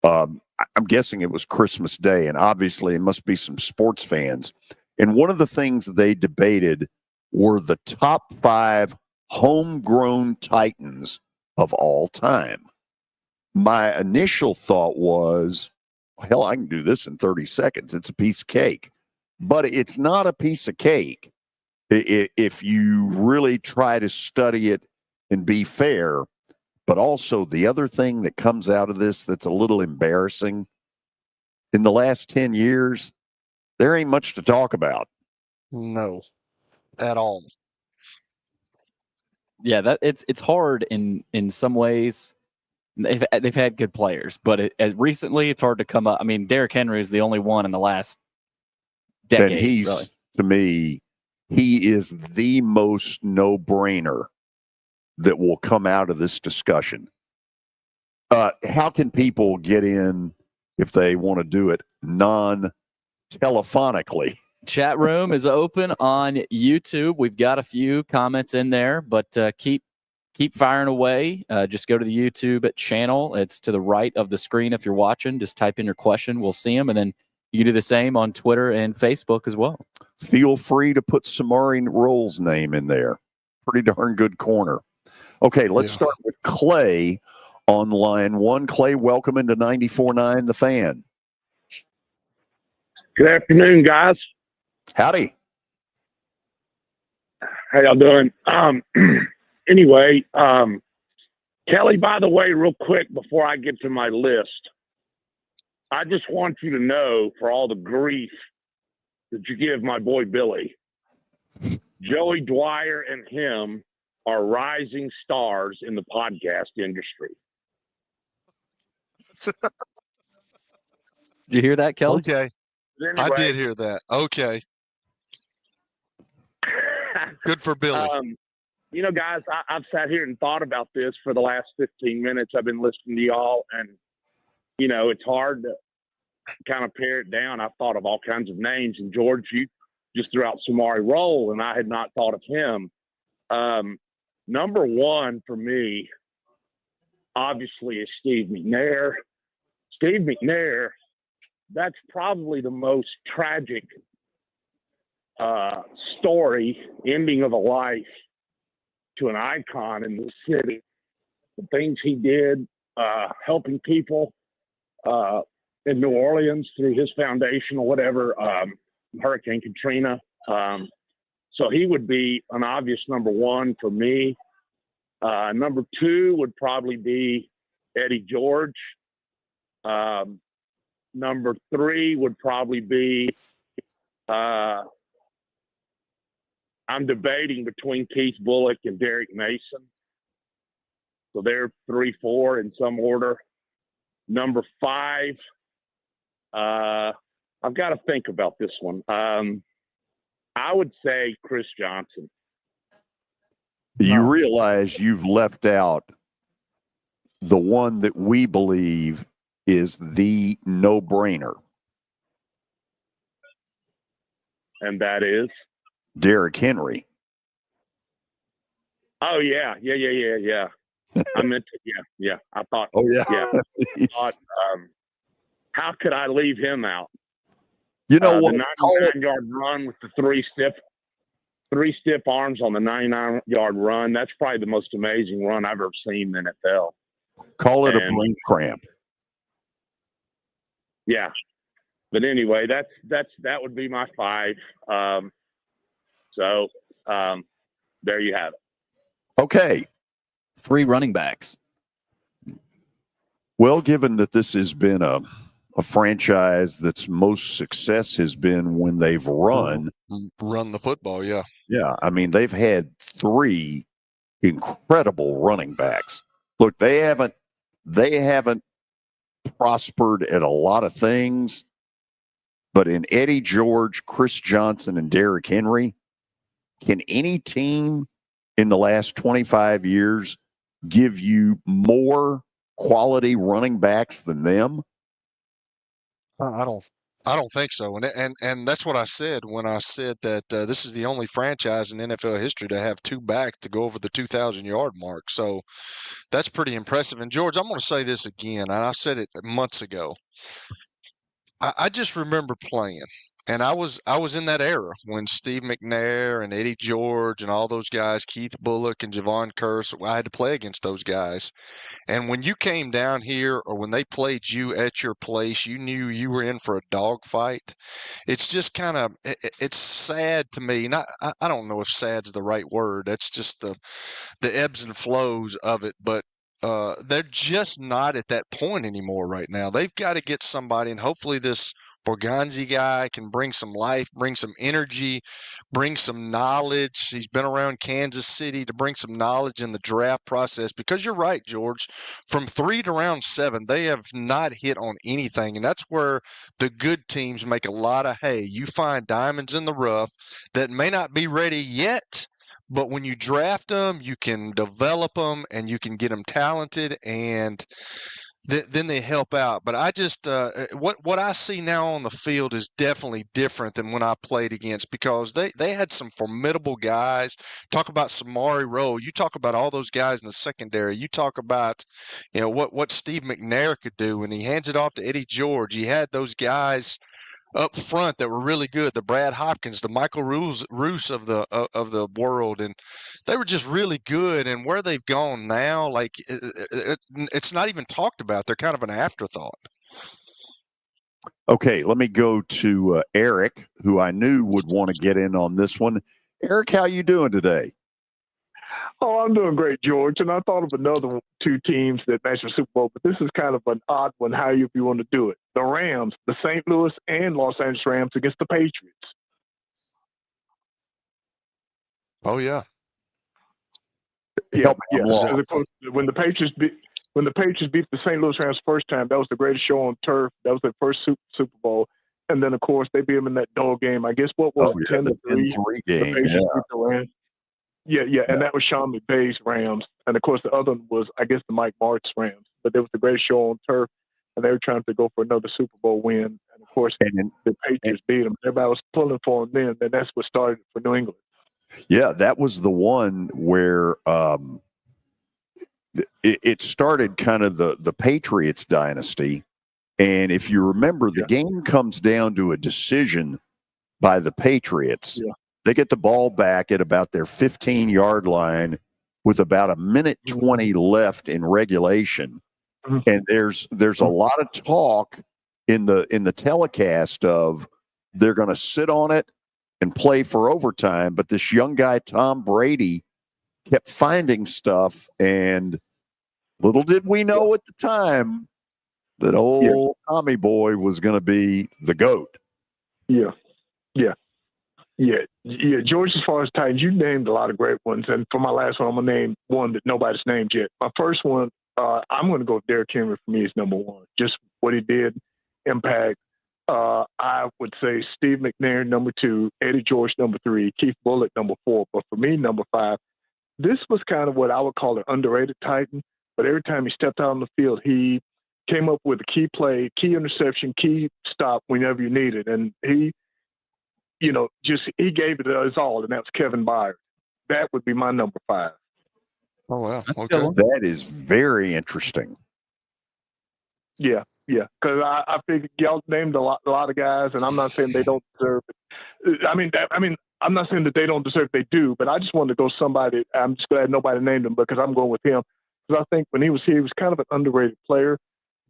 I'm guessing it was Christmas Day, and obviously it must be some sports fans. And one of the things they debated were the top 5 homegrown Titans of all time. My initial thought was, hell, I can do this in 30 seconds. It's a piece of cake. But it's not a piece of cake if you really try to study it and be fair. But also the other thing that comes out of this that's a little embarrassing, in the last 10 years, there ain't much to talk about. No, at all. Yeah, that it's hard in some ways. They've had good players, but recently it's hard to come up. I mean, Derrick Henry is the only one in the last decade. And he's, really. To me, he is the most no-brainer that will come out of this discussion. How can people get in if they want to do it non-telephonically? Chat room is open on YouTube. We've got a few comments in there, but keep firing away. Just go to the YouTube channel. It's to the right of the screen if you're watching. Just type in your question. We'll see them, and then you can do the same on Twitter and Facebook as well. Feel free to put Samari Roll's name in there. Pretty darn good corner. Okay, let's start with Clay on line 1. Clay, welcome into 94.9 The Fan. Good afternoon, guys. Howdy. How y'all doing? Anyway, Kelly, by the way, real quick before I get to my list, I just want you to know, for all the grief that you give my boy Billy, Joey Dwyer and him are rising stars in the podcast industry. Did you hear that, Kelly? Okay. I did hear that. Okay. Good for Billy. You know, guys, I've sat here and thought about this for the last 15 minutes. I've been listening to y'all, and, you know, it's hard to kind of pare it down. I've thought of all kinds of names, and George, you just threw out Samari Roll, and I had not thought of him. Number one for me, obviously, is Steve McNair. Steve McNair, that's probably the most tragic story, ending of a life to an icon in the city. The things he did, helping people in New Orleans through his foundation or whatever, Hurricane Katrina. So he would be an obvious number one for me. Number two would probably be Eddie George. Number three would probably be, I'm debating between Keith Bullock and Derek Mason. So they're 3, 4 in some order. Number 5, I've got to think about this one. I would say Chris Johnson. You realize you've left out the one that we believe is the no-brainer. And that is? Derrick Henry. Oh, yeah. I meant to, yeah. I thought, I thought, how could I leave him out? You know what? The 99-yard run with the 3 stiff. 3 stiff arms on the 99-yard run. That's probably the most amazing run I've ever seen in the NFL. Call it a brain cramp. Yeah. But anyway, that would be my 5. So there you have it. Okay. 3 running backs. Well, given that this has been a franchise that's most success has been when they've run the football, yeah. Yeah, I mean, they've had 3 incredible running backs. Look, they haven't prospered at a lot of things, but in Eddie George, Chris Johnson, and Derrick Henry, can any team in the last 25 years give you more quality running backs than them? I don't think so, and that's what I said when I said that this is the only franchise in NFL history to have 2 backs to go over the 2,000-yard mark. So that's pretty impressive. And George, I'm going to say this again, and I said it months ago. I just remember playing, and I was in that era when Steve McNair and Eddie George and all those guys, Keith Bullock and Javon Curse. I had to play against those guys. And when you came down here or when they played you at your place, you knew you were in for a dogfight. It's just kind of it's sad to me. I don't know if sad's the right word. That's just the ebbs and flows of it. But they're just not at that point anymore right now. They've got to get somebody, and hopefully this Borgonzi guy can bring some life, bring some energy, bring some knowledge. He's been around Kansas City to bring some knowledge in the draft process, because you're right, George. From 3 to round 7, they have not hit on anything, and that's where the good teams make a lot of hay. You find diamonds in the rough that may not be ready yet, but when you draft them, you can develop them and you can get them talented, and then they help out. But I just what I see now on the field is definitely different than when I played against, because they had some formidable guys. Talk about Samari Rowe. You talk about all those guys in the secondary. You talk about what Steve McNair could do, and he hands it off to Eddie George. He had those guys up front that were really good, the Brad Hopkins, the Michael Roos of the world, and they were just really good. And where they've gone now, like it's not even talked about. They're kind of an afterthought. Okay, let me go to Eric, who I knew would want to get in on this one. Eric, how you doing today? Oh, I'm doing great, George. And I thought of another 2 teams that matched the Super Bowl, but this is kind of an odd one, how you want to do it. The Rams, the St. Louis and Los Angeles Rams against the Patriots. Oh, yeah. Yeah. So of course, when the Patriots beat the St. Louis Rams first time, that was the greatest show on turf. That was their first Super Bowl. And then, of course, they beat them in that dog game. I guess what was it, 10-3 game. The Patriots beat the Rams. Yeah, and that was Sean McVay's Rams. And, of course, the other one was, I guess, the Mike Martz Rams. But it was the greatest show on turf, and they were trying to go for another Super Bowl win. And, of course, the Patriots beat them. Everybody was pulling for them then, and that's what started for New England. Yeah, that was the one where it started kind of the Patriots dynasty. And if you remember, the game comes down to a decision by the Patriots. Yeah. They get the ball back at about their 15-yard line with about 1:20 left in regulation. And there's a lot of talk in the telecast of they're going to sit on it and play for overtime. But this young guy, Tom Brady, kept finding stuff, and little did we know at the time that old Tommy Boy was going to be the GOAT. Yeah. George, as far as Titans, you named a lot of great ones. And for my last one, I'm going to name one that nobody's named yet. My first one, I'm going to go with Derrick Henry. For me, is number 1. Just what he did, impact. I would say Steve McNair, number 2, Eddie George, number 3, Keith Bullock, number 4. But for me, number 5, this was kind of what I would call an underrated Titan. But every time he stepped out on the field, he came up with a key play, key interception, key stop whenever you needed. And he gave it his all, and that's Kevin Byard. That would be my number 5. Oh, wow. Okay. That is very interesting. Yeah. Yeah, because I figured y'all named a lot of guys, and I'm not saying they don't deserve it. I'm not saying that they don't deserve it. They do, but I just wanted to go somebody. I'm just glad nobody named him because I'm going with him. Because I think when he was here, he was kind of an underrated player,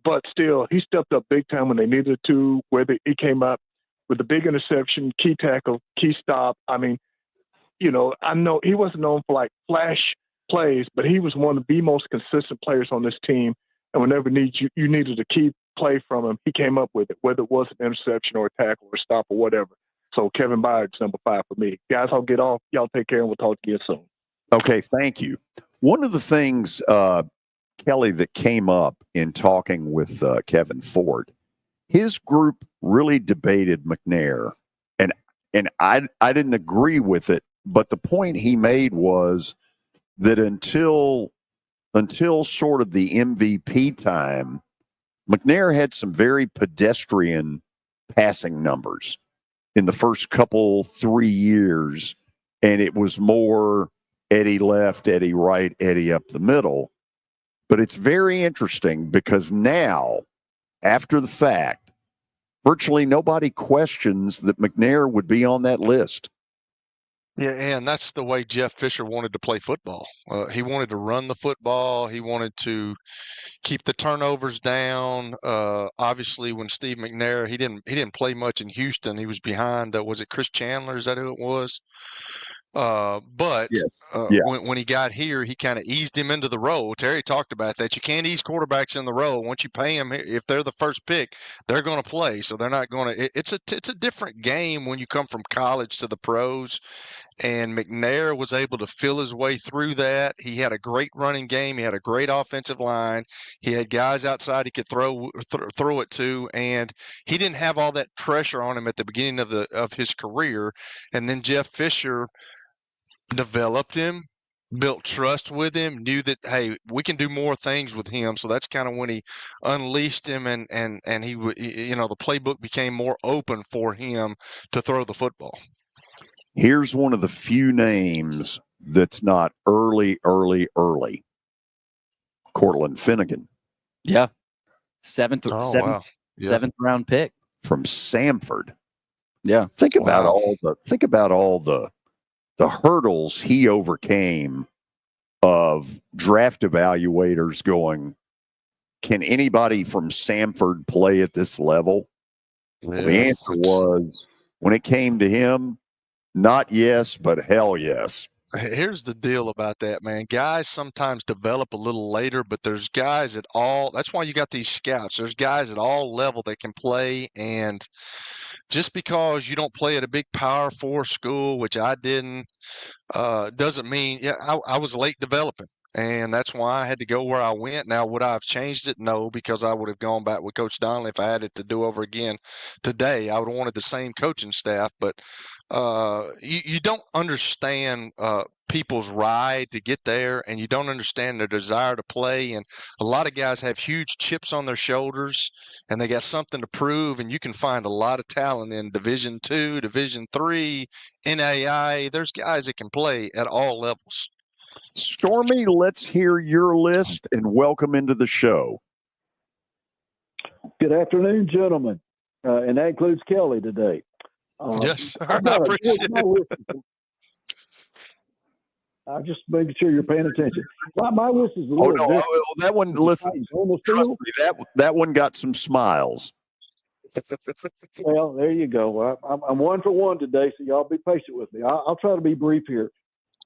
but still, he stepped up big time when they needed to. He came up with a big interception, key tackle, key stop. I mean, I know he wasn't known for like flash plays, but he was one of the most consistent players on this team. And whenever you needed a key play from him, he came up with it, whether it was an interception or a tackle or a stop or whatever. So Kevin Byard's number 5 for me. Guys, I'll get off. Y'all take care, and we'll talk to you soon. Okay, thank you. One of the things, Kelly, that came up in talking with Kevin Ford, his group really debated McNair, and I didn't agree with it, but the point he made was that until sort of the MVP time, McNair had some very pedestrian passing numbers in the first 3 years, and it was more Eddie left, Eddie right, Eddie up the middle. But it's very interesting because now, after the fact, virtually nobody questions that McNair would be on that list. Yeah, and that's the way Jeff Fisher wanted to play football. He wanted to run the football. He wanted to keep the turnovers down. Obviously, when Steve McNair, he didn't play much in Houston. He was behind. Was it Chris Chandler? Is that who it was? But when he got here, he kind of eased him into the role. Terry talked about that. You can't ease quarterbacks in the role. Once you pay them, if they're the first pick, they're going to play. So they're not going to. It's a different game when you come from college to the pros. And McNair was able to feel his way through that. He had a great running game. He had a great offensive line. He had guys outside he could throw it to, and he didn't have all that pressure on him at the beginning of his career. And then Jeff Fisher developed him, built trust with him, knew that, hey, we can do more things with him. So that's kind of when he unleashed him, and he, the playbook became more open for him to throw the football. Here's one of the few names that's not early. Cortland Finnegan. Yeah. Seventh round pick from Samford. Yeah. Think about all the hurdles he overcame of draft evaluators going, can anybody from Samford play at this level? Yeah, well, the answer was, when it came to him, not yes, but hell yes. Here's the deal about that, man. Guys sometimes develop a little later, but there's guys at all. That's why you got these scouts. There's guys at all level that can play, and just because you don't play at a big Power 4 school, which I didn't, doesn't mean I was late developing. And that's why I had to go where I went. Now, would I have changed it? No, because I would have gone back with Coach Donnelly if I had it to do over again today. I would have wanted the same coaching staff. But you don't understand people's ride to get there, and you don't understand their desire to play. And a lot of guys have huge chips on their shoulders, and they got something to prove. And you can find a lot of talent in Division II, Division III, NAIA. There's guys that can play at all levels. Stormy, let's hear your list and welcome into the show. Good afternoon, gentlemen. And that includes Kelly today. Yes, sir. I appreciate it. I'm just making sure you're paying attention. My list is a little different. That one, listen, trust me, that one got some smiles. Well, there you go. I'm 1 for 1 today, so y'all be patient with me. I'll try to be brief here.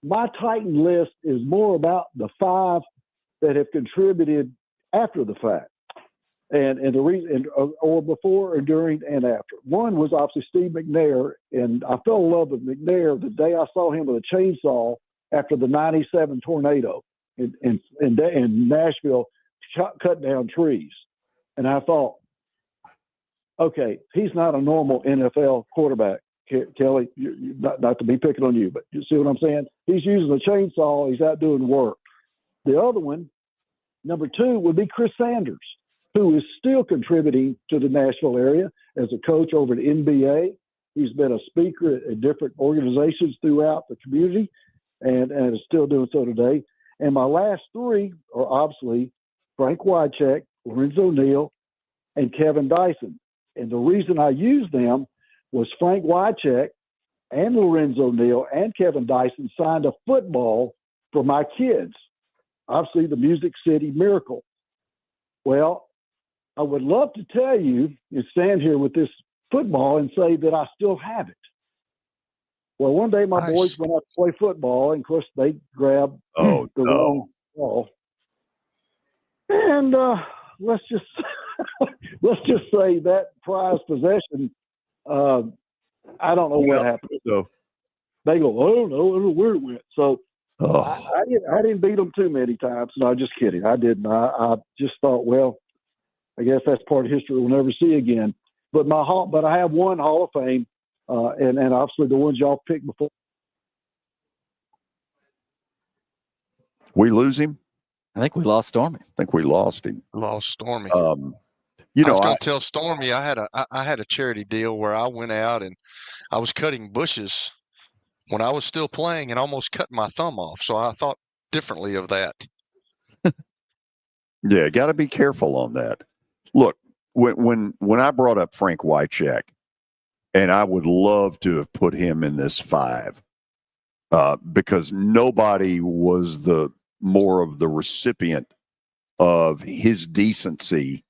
My Titan list is more about the 5 that have contributed after the fact, and the reason, or before, or during, and after. One was obviously Steve McNair, and I fell in love with McNair the day I saw him with a chainsaw after the '97 tornado in Nashville, cutting down trees, and I thought, okay, he's not a normal NFL quarterback. Kelly, not to be picking on you, but you see what I'm saying? He's using a chainsaw. He's out doing work. The other one, number 2, would be Chris Sanders, who is still contributing to the Nashville area as a coach over at NBA. He's been a speaker at different organizations throughout the community and is still doing so today. And my last 3 are obviously Frank Wycheck, Lorenzo Neal, and Kevin Dyson. And the reason I used them was Frank Wycheck and Lorenzo Neal and Kevin Dyson signed a football for my kids. Obviously, the Music City Miracle. Well, I would love to tell you and stand here with this football and say that I still have it. Well, one day my boys went out to play football, and of course they grabbed the wrong ball. And let's just say that prized possession. I don't know what happened. They go, oh no, I don't know where it went. So I didn't beat them too many times. No, just kidding. I didn't. I just thought, well, I guess that's part of history we'll never see again. But I have one Hall of Fame, and obviously the ones y'all picked before. We lose him? I think we lost Stormy. I think we lost him. Lost Stormy. I was going to tell Stormy I had a charity deal where I went out and I was cutting bushes when I was still playing and almost cut my thumb off. So I thought differently of that. Yeah, got to be careful on that. Look, when I brought up Frank Wycheck, and I would love to have put him in this 5, because nobody was more of the recipient of his decency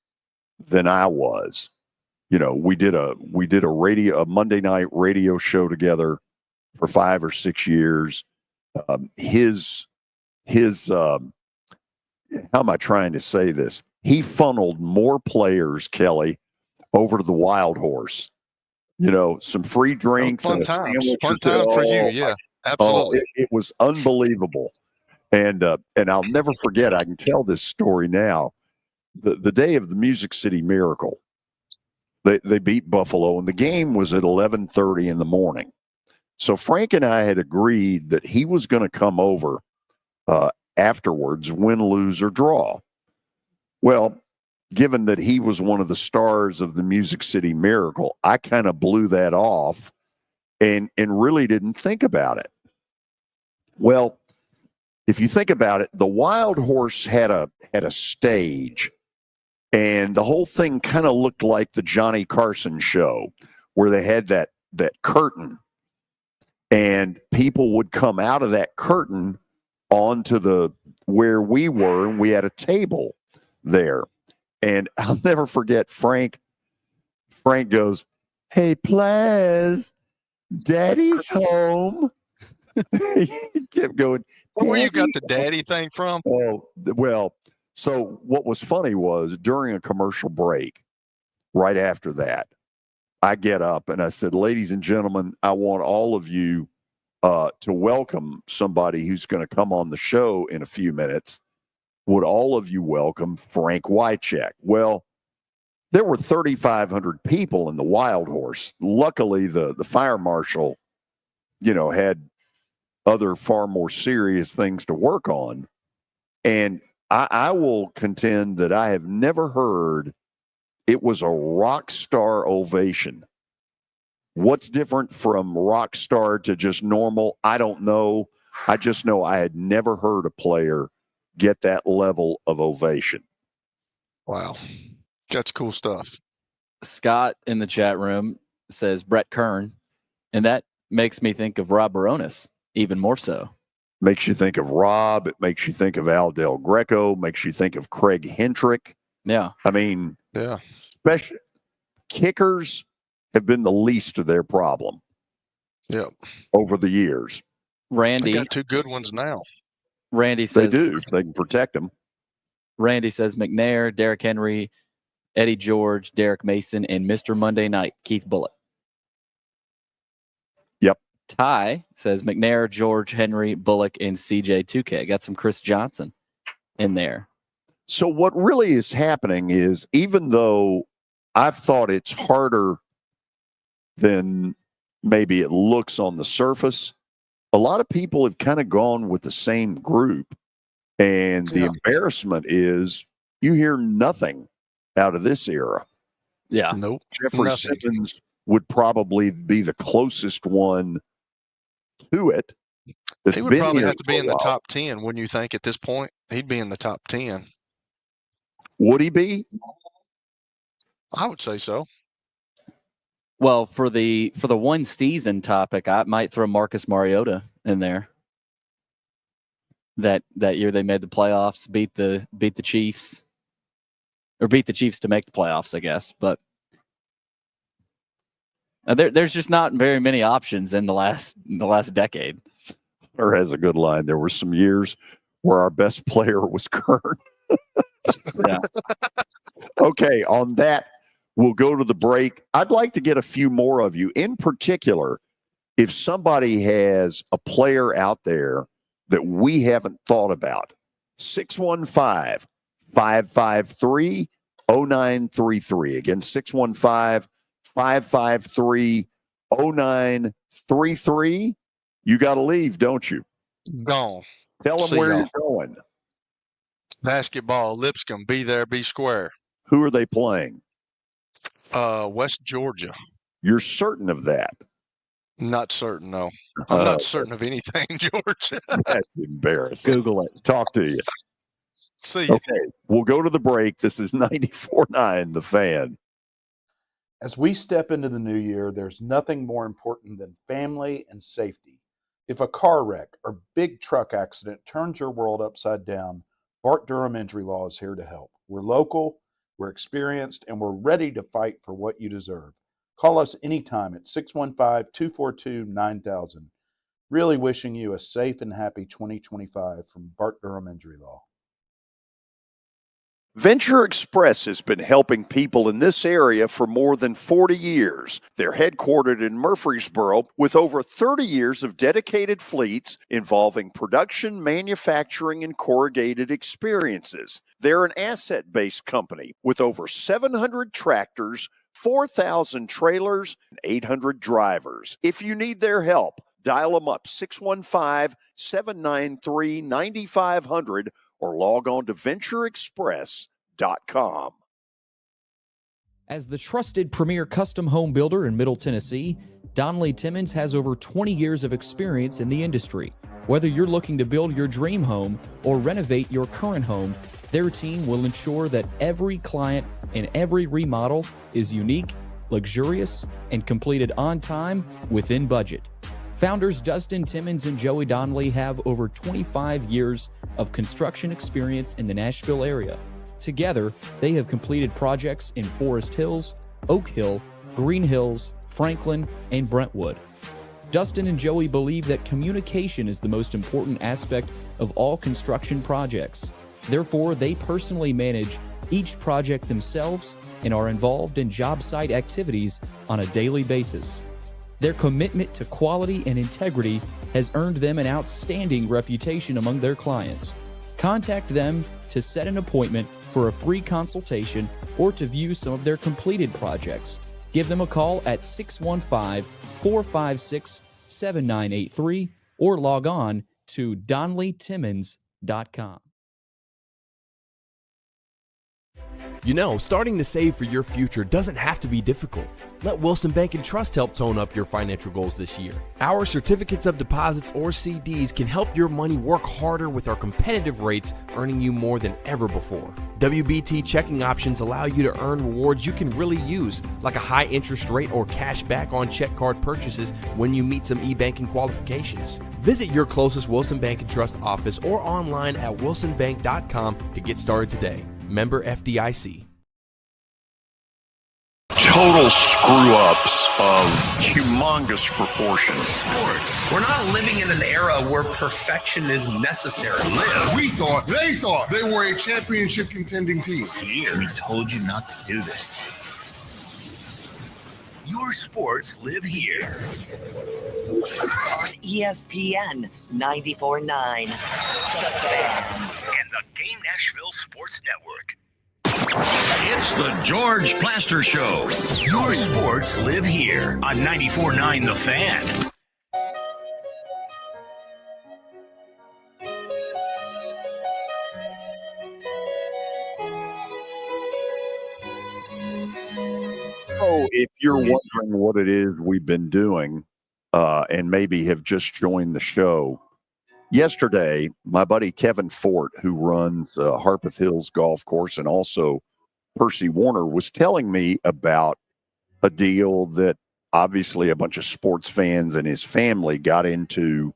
than I was. You know, we did a Monday night radio show together for 5 or 6 years. His how am I trying to say this? He funneled more players, Kelly, over to the Wild Horse. You know, some free drinks and a sandwich. Fun time for you, yeah, absolutely. It was unbelievable, and I'll never forget. I can tell this story now. The day of the Music City Miracle, they beat Buffalo, and the game was at 11:30 in the morning. So Frank and I had agreed that he was going to come over afterwards, win, lose, or draw. Well, given that he was one of the stars of the Music City Miracle, I kind of blew that off and really didn't think about it. Well, if you think about it, the Wild Horse had a stage, and the whole thing kind of looked like the Johnny Carson show, where they had that curtain, and people would come out of that curtain onto where we were, and we had a table there. And I'll never forget Frank. Frank goes, "Hey, Plaz, Daddy's home." He kept going. Where you got the daddy thing from? Oh, well, so what was funny was during a commercial break, right after that, I get up and I said, "Ladies and gentlemen, I want all of you to welcome somebody who's going to come on the show in a few minutes. Would all of you welcome Frank Wycheck?" Well, there were 3,500 people in the Wild Horse. Luckily, the fire marshal, had other far more serious things to work on. And I will contend that I have never heard it was a rock star ovation. What's different from rock star to just normal? I don't know. I just know I had never heard a player get that level of ovation. Wow. That's cool stuff. Scott in the chat room says Brett Kern, and that makes me think of Rob Baronis even more so. Makes you think of Rob. It makes you think of Al Del Greco. Makes you think of Craig Hentrick. Yeah. I mean, yeah. Special kickers have been the least of their problem. Yep. Over the years. Randy. They got 2 good ones now. Randy says they do. If they can protect them. Randy says McNair, Derrick Henry, Eddie George, Derek Mason, and Mr. Monday Night, Keith Bulluck. Yep. Ty says McNair, George, Henry, Bullock, and CJ 2K. Got some Chris Johnson in there. So what really is happening is, even though I've thought it's harder than maybe it looks on the surface, a lot of people have kind of gone with the same group. And the embarrassment is you hear nothing out of this era. Yeah. Nope. Jeffrey Simmons would probably be the closest one to it. He would probably have to be in the top 10, wouldn't you think, at this point? He'd be in the top 10. Would he be? I would say so. Well, for the one season topic, I might throw Marcus Mariota in there. That year they made the playoffs, beat the Chiefs, or beat the Chiefs to make the playoffs, I guess. But there's just not very many options in the last decade. Or has a good line. There were some years where our best player was Kern. Yeah. Okay, on that, we'll go to the break. I'd like to get a few more of you. In particular, if somebody has a player out there that we haven't thought about, 615-553-0933. Again, 615-553-0933. You got to leave, don't you? Gone. Tell them See where y'all. you're going. Basketball, Lipscomb. Be there, be square. Who are they playing? West Georgia. You're certain of that? Not certain, no. I'm not certain of anything, George. That's embarrassing. Google it. Talk to you. See you. Okay, we'll go to the break. This is 94.9 The Fan. As we step into the new year, there's nothing more important than family and safety. If a car wreck or big truck accident turns your world upside down, Bart Durham Injury Law is here to help. We're local, we're experienced, and we're ready to fight for what you deserve. Call us anytime at 615-242-9000. Really wishing you a safe and happy 2025 from Bart Durham Injury Law. Venture Express has been helping people in this area for more than 40 years. They're headquartered in Murfreesboro with over 30 years of dedicated fleets involving production, manufacturing, and corrugated experiences. They're an asset-based company with over 700 tractors, 4,000 trailers, and 800 drivers. If you need their help, dial them up 615-793-9500 or log on to ventureexpress.com. As the trusted premier custom home builder in Middle Tennessee, Donnelly Timmons has over 20 years of experience in the industry. Whether you're looking to build your dream home or renovate your current home, their team will ensure that every client and every remodel is unique, luxurious, and completed on time within budget. Founders Dustin Timmons and Joey Donnelly have over 25 years of construction experience in the Nashville area. Together, they have completed projects in Forest Hills, Oak Hill, Green Hills, Franklin, and Brentwood. Dustin and Joey believe that communication is the most important aspect of all construction projects. Therefore, they personally manage each project themselves and are involved in job site activities on a daily basis. Their commitment to quality and integrity has earned them an outstanding reputation among their clients. Contact them to set an appointment for a free consultation or to view some of their completed projects. Give them a call at 615-456-7983 or log on to DonnellyTimmons.com. You know, starting to save for your future doesn't have to be difficult. Let Wilson Bank and Trust help tone up your financial goals this year. Our certificates of deposits or CDs can help your money work harder with our competitive rates, earning you more than ever before. WBT checking options allow you to earn rewards you can really use, like a high interest rate or cash back on check card purchases when you meet some e-banking qualifications. Visit your closest Wilson Bank and Trust office or online at wilsonbank.com to get started today. Member FDIC. Total screw-ups of humongous proportions. Sports. We're not living in an era where perfection is necessary. They thought they were a championship contending team. Here, we told you not to do this. Your sports live here. On ESPN 94.9. The Fan. And the Game Nashville Sports Network. It's the George Plaster Show. Your sports live here on 94.9 The Fan. So if you're wondering what it is we've been doing and maybe have just joined the show, yesterday, my buddy Kevin Fort, who runs Harpeth Hills Golf Course and also Percy Warner, was telling me about a deal that obviously a bunch of sports fans and his family got into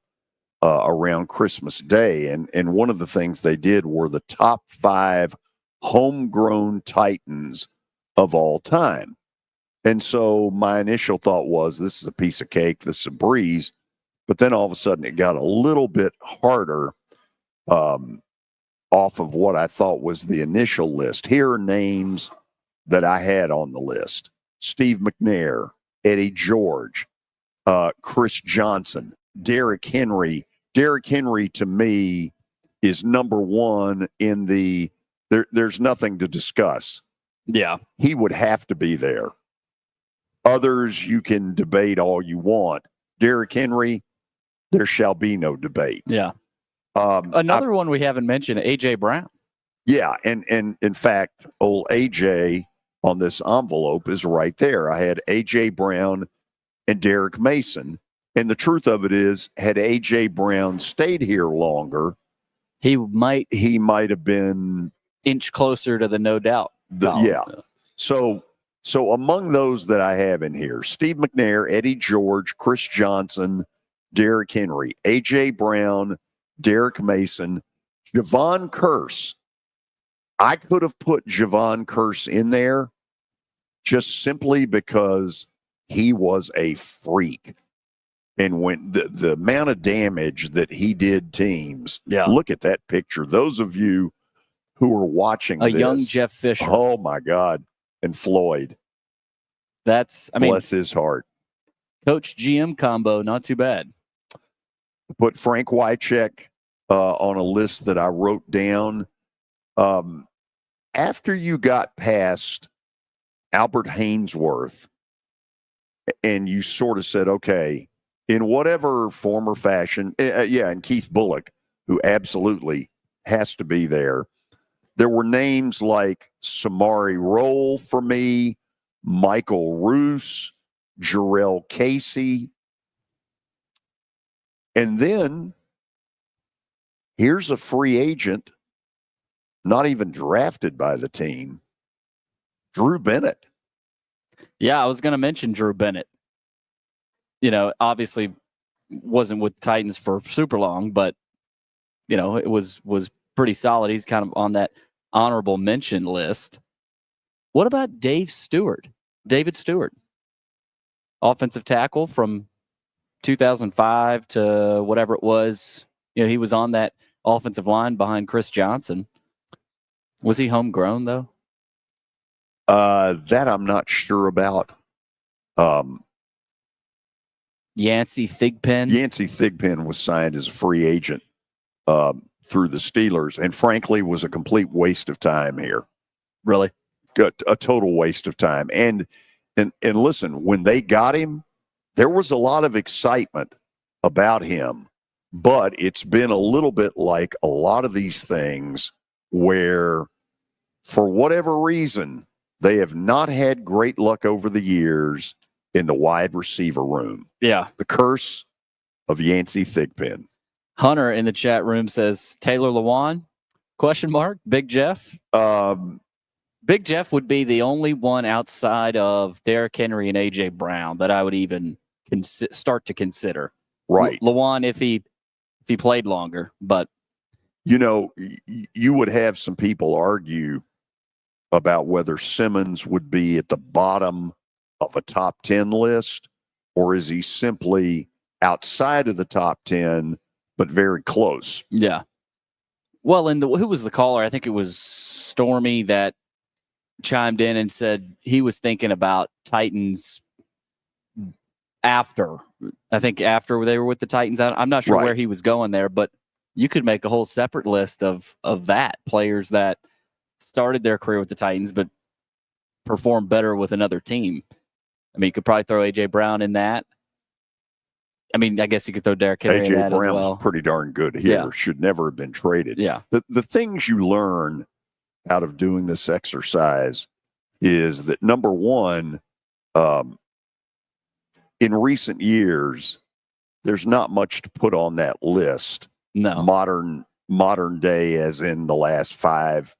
around Christmas Day. And one of the things they did were the top 5 homegrown Titans of all time. And so my initial thought was, this is a piece of cake, this is a breeze. But then all of a sudden it got a little bit harder off of what I thought was the initial list. Here are names that I had on the list: Steve McNair, Eddie George, Chris Johnson, Derrick Henry. Derrick Henry, to me, is number one in the there's nothing to discuss. Yeah. He would have to be there. Others you can debate all you want. Derrick Henry, there shall be no debate. Yeah. Another one we haven't mentioned, A.J. Brown. Yeah, and in fact, old A.J. on this envelope is right there. I had A.J. Brown and Derek Mason. And the truth of it is, had A.J. Brown stayed here longer, he might have been inch closer to the no doubt. Yeah. So among those that I have in here, Steve McNair, Eddie George, Chris Johnson, Derrick Henry, A.J. Brown, Derek Mason, Javon Curse. I could have put Javon Curse in there just simply because he was a freak. And when the amount of damage that he did teams, look at that picture. Those of you who are watching a this, young Jeff Fisher. Oh, my God. And Floyd. Bless his heart. Coach GM combo, not too bad. Put Frank Wycheck on a list that I wrote down. After you got past Albert Haynesworth and you sort of said, okay, in whatever form or fashion, and Keith Bullock, who absolutely has to be there. There were names like Samari Roll for me, Michael Roos, Jarrell Casey. And then here's a free agent, not even drafted by the team, Drew Bennett. Yeah, I was going to mention Drew Bennett. Obviously wasn't with the Titans for super long, but, it was pretty solid. He's kind of on that honorable mention list. What about David Stewart, offensive tackle from 2005 to whatever it was. He was on that offensive line behind Chris Johnson. Was he homegrown, though? That I'm not sure about. Yancey Thigpen was signed as a free agent through the Steelers, and frankly was a complete waste of time here. Really? A total waste of time. And listen, when they got him, there was a lot of excitement about him, but it's been a little bit like a lot of these things where, for whatever reason, they have not had great luck over the years in the wide receiver room. Yeah. The curse of Yancey Thigpen. Hunter in the chat room says Taylor Lewan? ? Big Jeff? Big Jeff would be the only one outside of Derrick Henry and A.J. Brown that I would even start to consider. Right. Lewan if he played longer, but you would have some people argue about whether Simmons would be at the bottom of a top 10 list, or is he simply outside of the top 10 but very close? Yeah. Well, and who was the caller? I think it was Stormy that chimed in and said he was thinking about Titans after they were with the Titans. I'm not sure where he was going there, but you could make a whole separate list of that, players that started their career with the Titans but performed better with another team. I mean, you could probably throw A.J. Brown in that. I mean, I guess you could throw Derrick Henry in that A.J. Brown's as well. pretty darn good here. Yeah. Should never have been traded. Yeah. The things you learn out of doing this exercise is that, number one, in recent years, there's not much to put on that list. No. Modern day, as in the last 5-10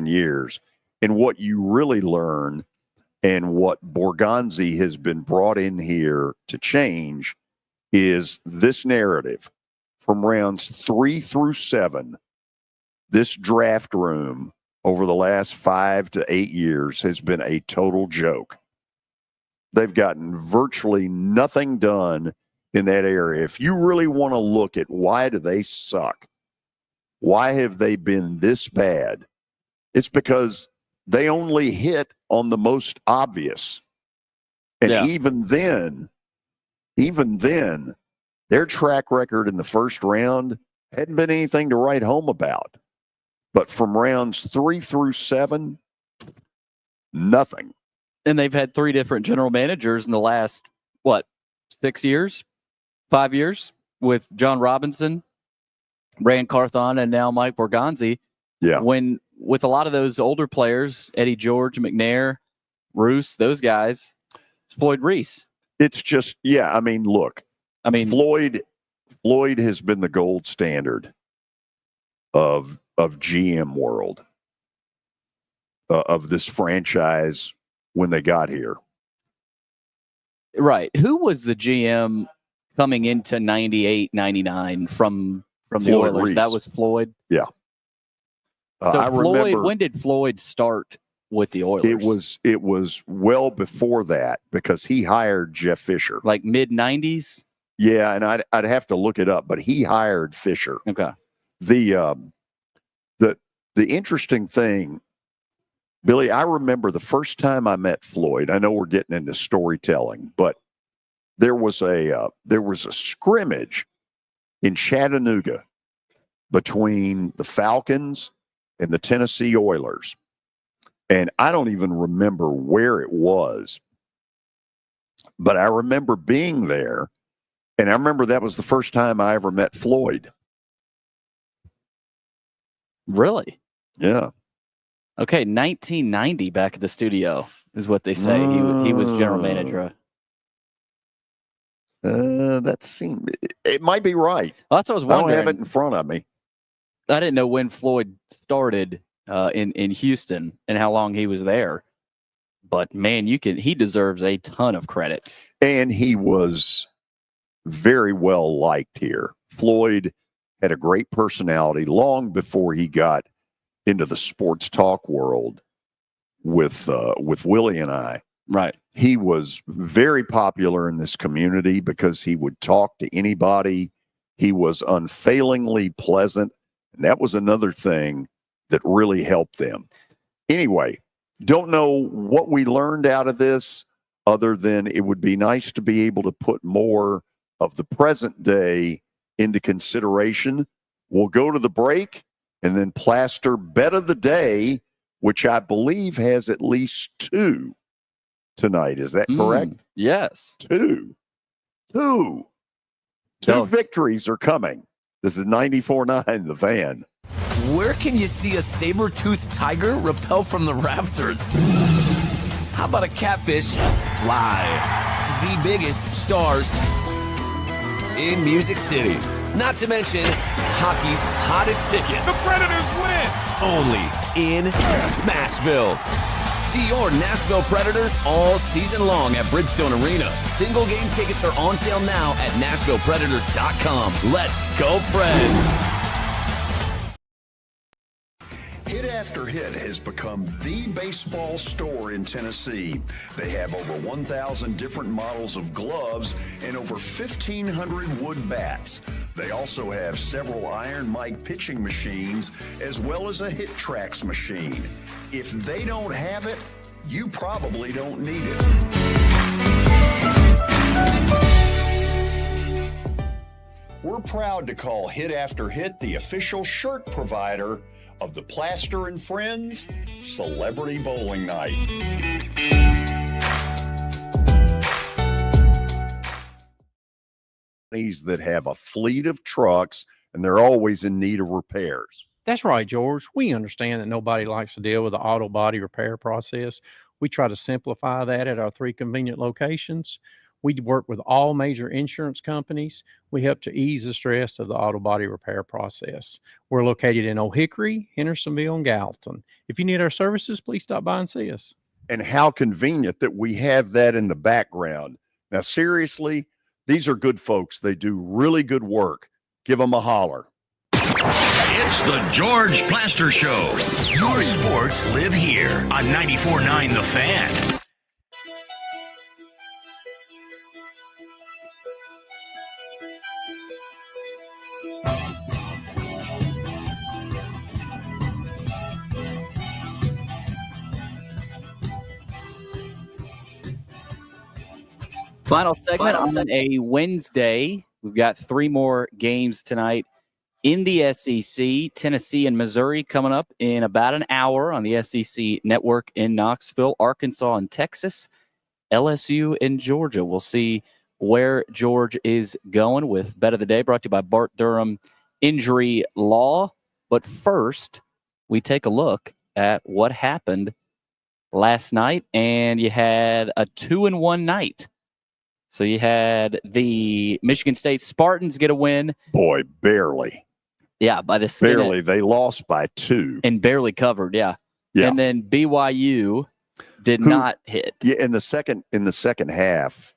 years. And what you really learn, and what Borgonzi has been brought in here to change, is this narrative from rounds 3 through 7. This draft room over the last 5 to 8 years has been a total joke. They've gotten virtually nothing done in that area. If you really want to look at why do they suck, why have they been this bad, it's because they only hit on the most obvious. And even then, their track record in the first round hadn't been anything to write home about. But from rounds 3 through 7, nothing. And they've had 3 different general managers in the last, 6 years, 5 years, with John Robinson, Rand Carthon, and now Mike Borgonzi. Yeah. When with a lot of those older players, Eddie George, McNair, Roos, those guys, it's Floyd Reese. It's just, look. Floyd has been the gold standard of GM world, of this franchise when they got here. Right. Who was the GM coming into 98, 99 from the Oilers? Reese. That was Floyd? Yeah. So I Floyd, remember, when did Floyd start with the Oilers? It was well before that, because he hired Jeff Fisher. Like mid-90s? Yeah, and I'd have to look it up, but he hired Fisher. Okay. The interesting thing, Billy, I remember the first time I met Floyd. I know we're getting into storytelling, but there was a scrimmage in Chattanooga between the Falcons and the Tennessee Oilers. And I don't even remember where it was, but I remember being there, and I remember that was the first time I ever met Floyd. Really? Yeah. Okay, 1990 back at the studio is what they say. He was general manager. That seemed, it might be right. Well, that's what I was wondering. I don't have it in front of me. I didn't know when Floyd started in Houston and how long he was there. But man, he deserves a ton of credit. And he was very well liked here. Floyd had a great personality long before he got into the sports talk world with Willie and I. Right. He was very popular in this community because he would talk to anybody. He was unfailingly pleasant. And that was another thing that really helped them. Anyway, don't know what we learned out of this, other than it would be nice to be able to put more of the present day into consideration. We'll go to the break and then Plaster Bet of the Day, which I believe has at least 2 tonight. Is that correct? Yes. 2 victories are coming. This is 94.9 The Van. Where can you see a saber-toothed tiger rappel from the rafters? How about a catfish fly? The biggest stars in Music City. Not to mention hockey's hottest ticket. The Predators win! Only in Smashville. See your Nashville Predators all season long at Bridgestone Arena. Single game tickets are on sale now at NashvillePredators.com. Let's go, Preds! Hit After Hit has become the baseball store in Tennessee. They have over 1,000 different models of gloves and over 1,500 wood bats. They also have several Iron Mike pitching machines as well as a Hit Tracks machine. If they don't have it, you probably don't need it. We're proud to call Hit After Hit the official shirt provider of the Plaster and Friends Celebrity Bowling Night. That have a fleet of trucks, and they're always in need of repairs. That's right, George. We understand that nobody likes to deal with the auto body repair process. We try to simplify that at our 3 convenient locations. We work with all major insurance companies. We help to ease the stress of the auto body repair process. We're located in Old Hickory, Hendersonville, and Gallatin. If you need our services, please stop by and see us. And how convenient that we have that in the background. Now, seriously, these are good folks. They do really good work. Give them a holler. It's the George Plaster Show. Your sports live here on 94.9 The Fan. Final segment on a Wednesday. We've got 3 more games tonight in the SEC. Tennessee and Missouri coming up in about an hour on the SEC network in Knoxville. Arkansas and Texas. LSU and Georgia. We'll see where George is going with Bet of the Day, brought to you by Bart Durham Injury Law. But first, we take a look at what happened last night, and you had a 2-1 night. So you had the Michigan State Spartans get a win. Boy, barely. Yeah, by the skin. Barely. They lost by 2. And barely covered, yeah. And then BYU did not hit. Yeah, in the second half,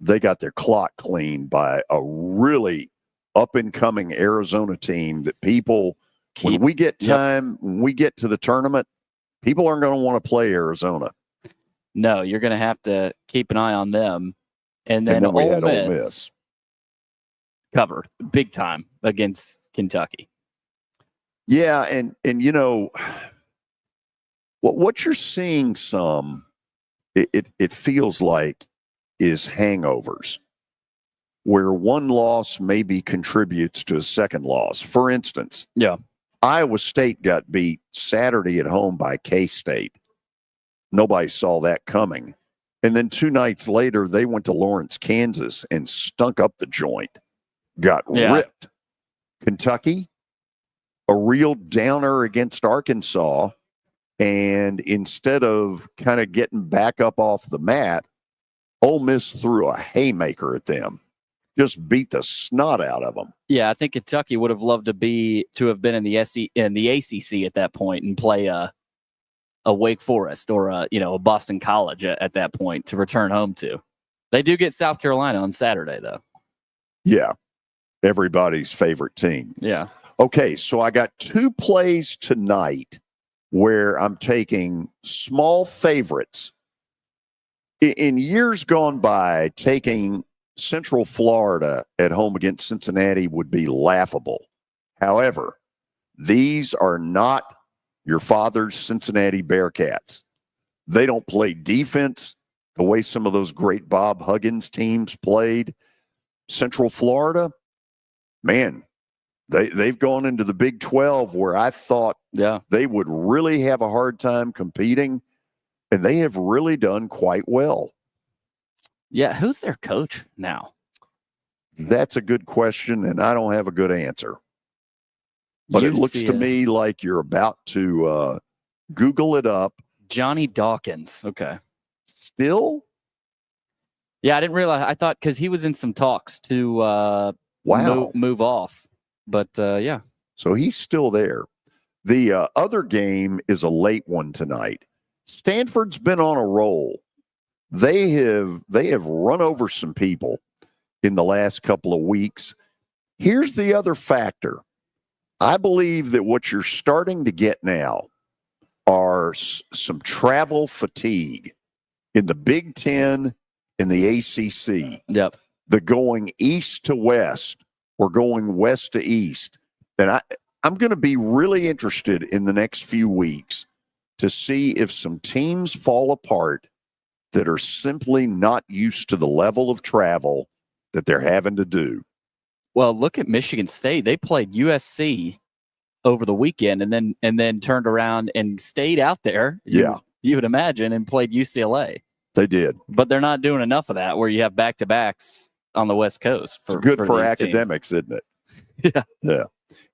they got their clock cleaned by a really up-and-coming Arizona team that people, when we get time, when we get to the tournament, people aren't going to want to play Arizona. No, you're going to have to keep an eye on them. And then we had Ole Ole Miss Miss covered big time against Kentucky. Yeah, and you know what you're seeing it feels like is hangovers, where one loss maybe contributes to a second loss. For instance, Iowa State got beat Saturday at home by K-State. Nobody saw that coming. And then 2 nights later, they went to Lawrence, Kansas, and stunk up the joint. Got ripped. Kentucky, a real downer against Arkansas. And instead of kind of getting back up off the mat, Ole Miss threw a haymaker at them. Just beat the snot out of them. Yeah, I think Kentucky would have loved to have been in the ACC at that point and play a Wake Forest or a Boston College at that point to return home to. They do get South Carolina on Saturday, though. Yeah, everybody's favorite team. Yeah. Okay, so I got 2 plays tonight where I'm taking small favorites. In years gone by, taking Central Florida at home against Cincinnati would be laughable. However, these are not your father's Cincinnati Bearcats. They don't play defense the way some of those great Bob Huggins teams played. Central Florida, man, they've gone into the Big 12 where I thought they would really have a hard time competing, and they have really done quite well. Yeah, who's their coach now? That's a good question, and I don't have a good answer. But it looks to me like you're about to Google it up. Johnny Dawkins. Okay. Still? Yeah, I didn't realize. I thought because he was in some talks to move off. But, yeah. So he's still there. The other game is a late one tonight. Stanford's been on a roll. They have run over some people in the last couple of weeks. Here's the other factor. I believe that what you're starting to get now are some travel fatigue in the Big Ten and the ACC. Yep. The going east to west or going west to east. And I'm going to be really interested in the next few weeks to see if some teams fall apart that are simply not used to the level of travel that they're having to do. Well, look at Michigan State. They played USC over the weekend and then turned around and stayed out there. You would imagine, and played UCLA. They did. But they're not doing enough of that where you have back-to-backs on the West Coast. It's good for academics, isn't it? Yeah.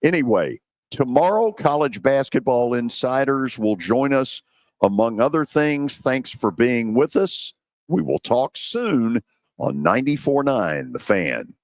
Anyway, tomorrow, college basketball insiders will join us, among other things. Thanks for being with us. We will talk soon on 94.9 The Fan.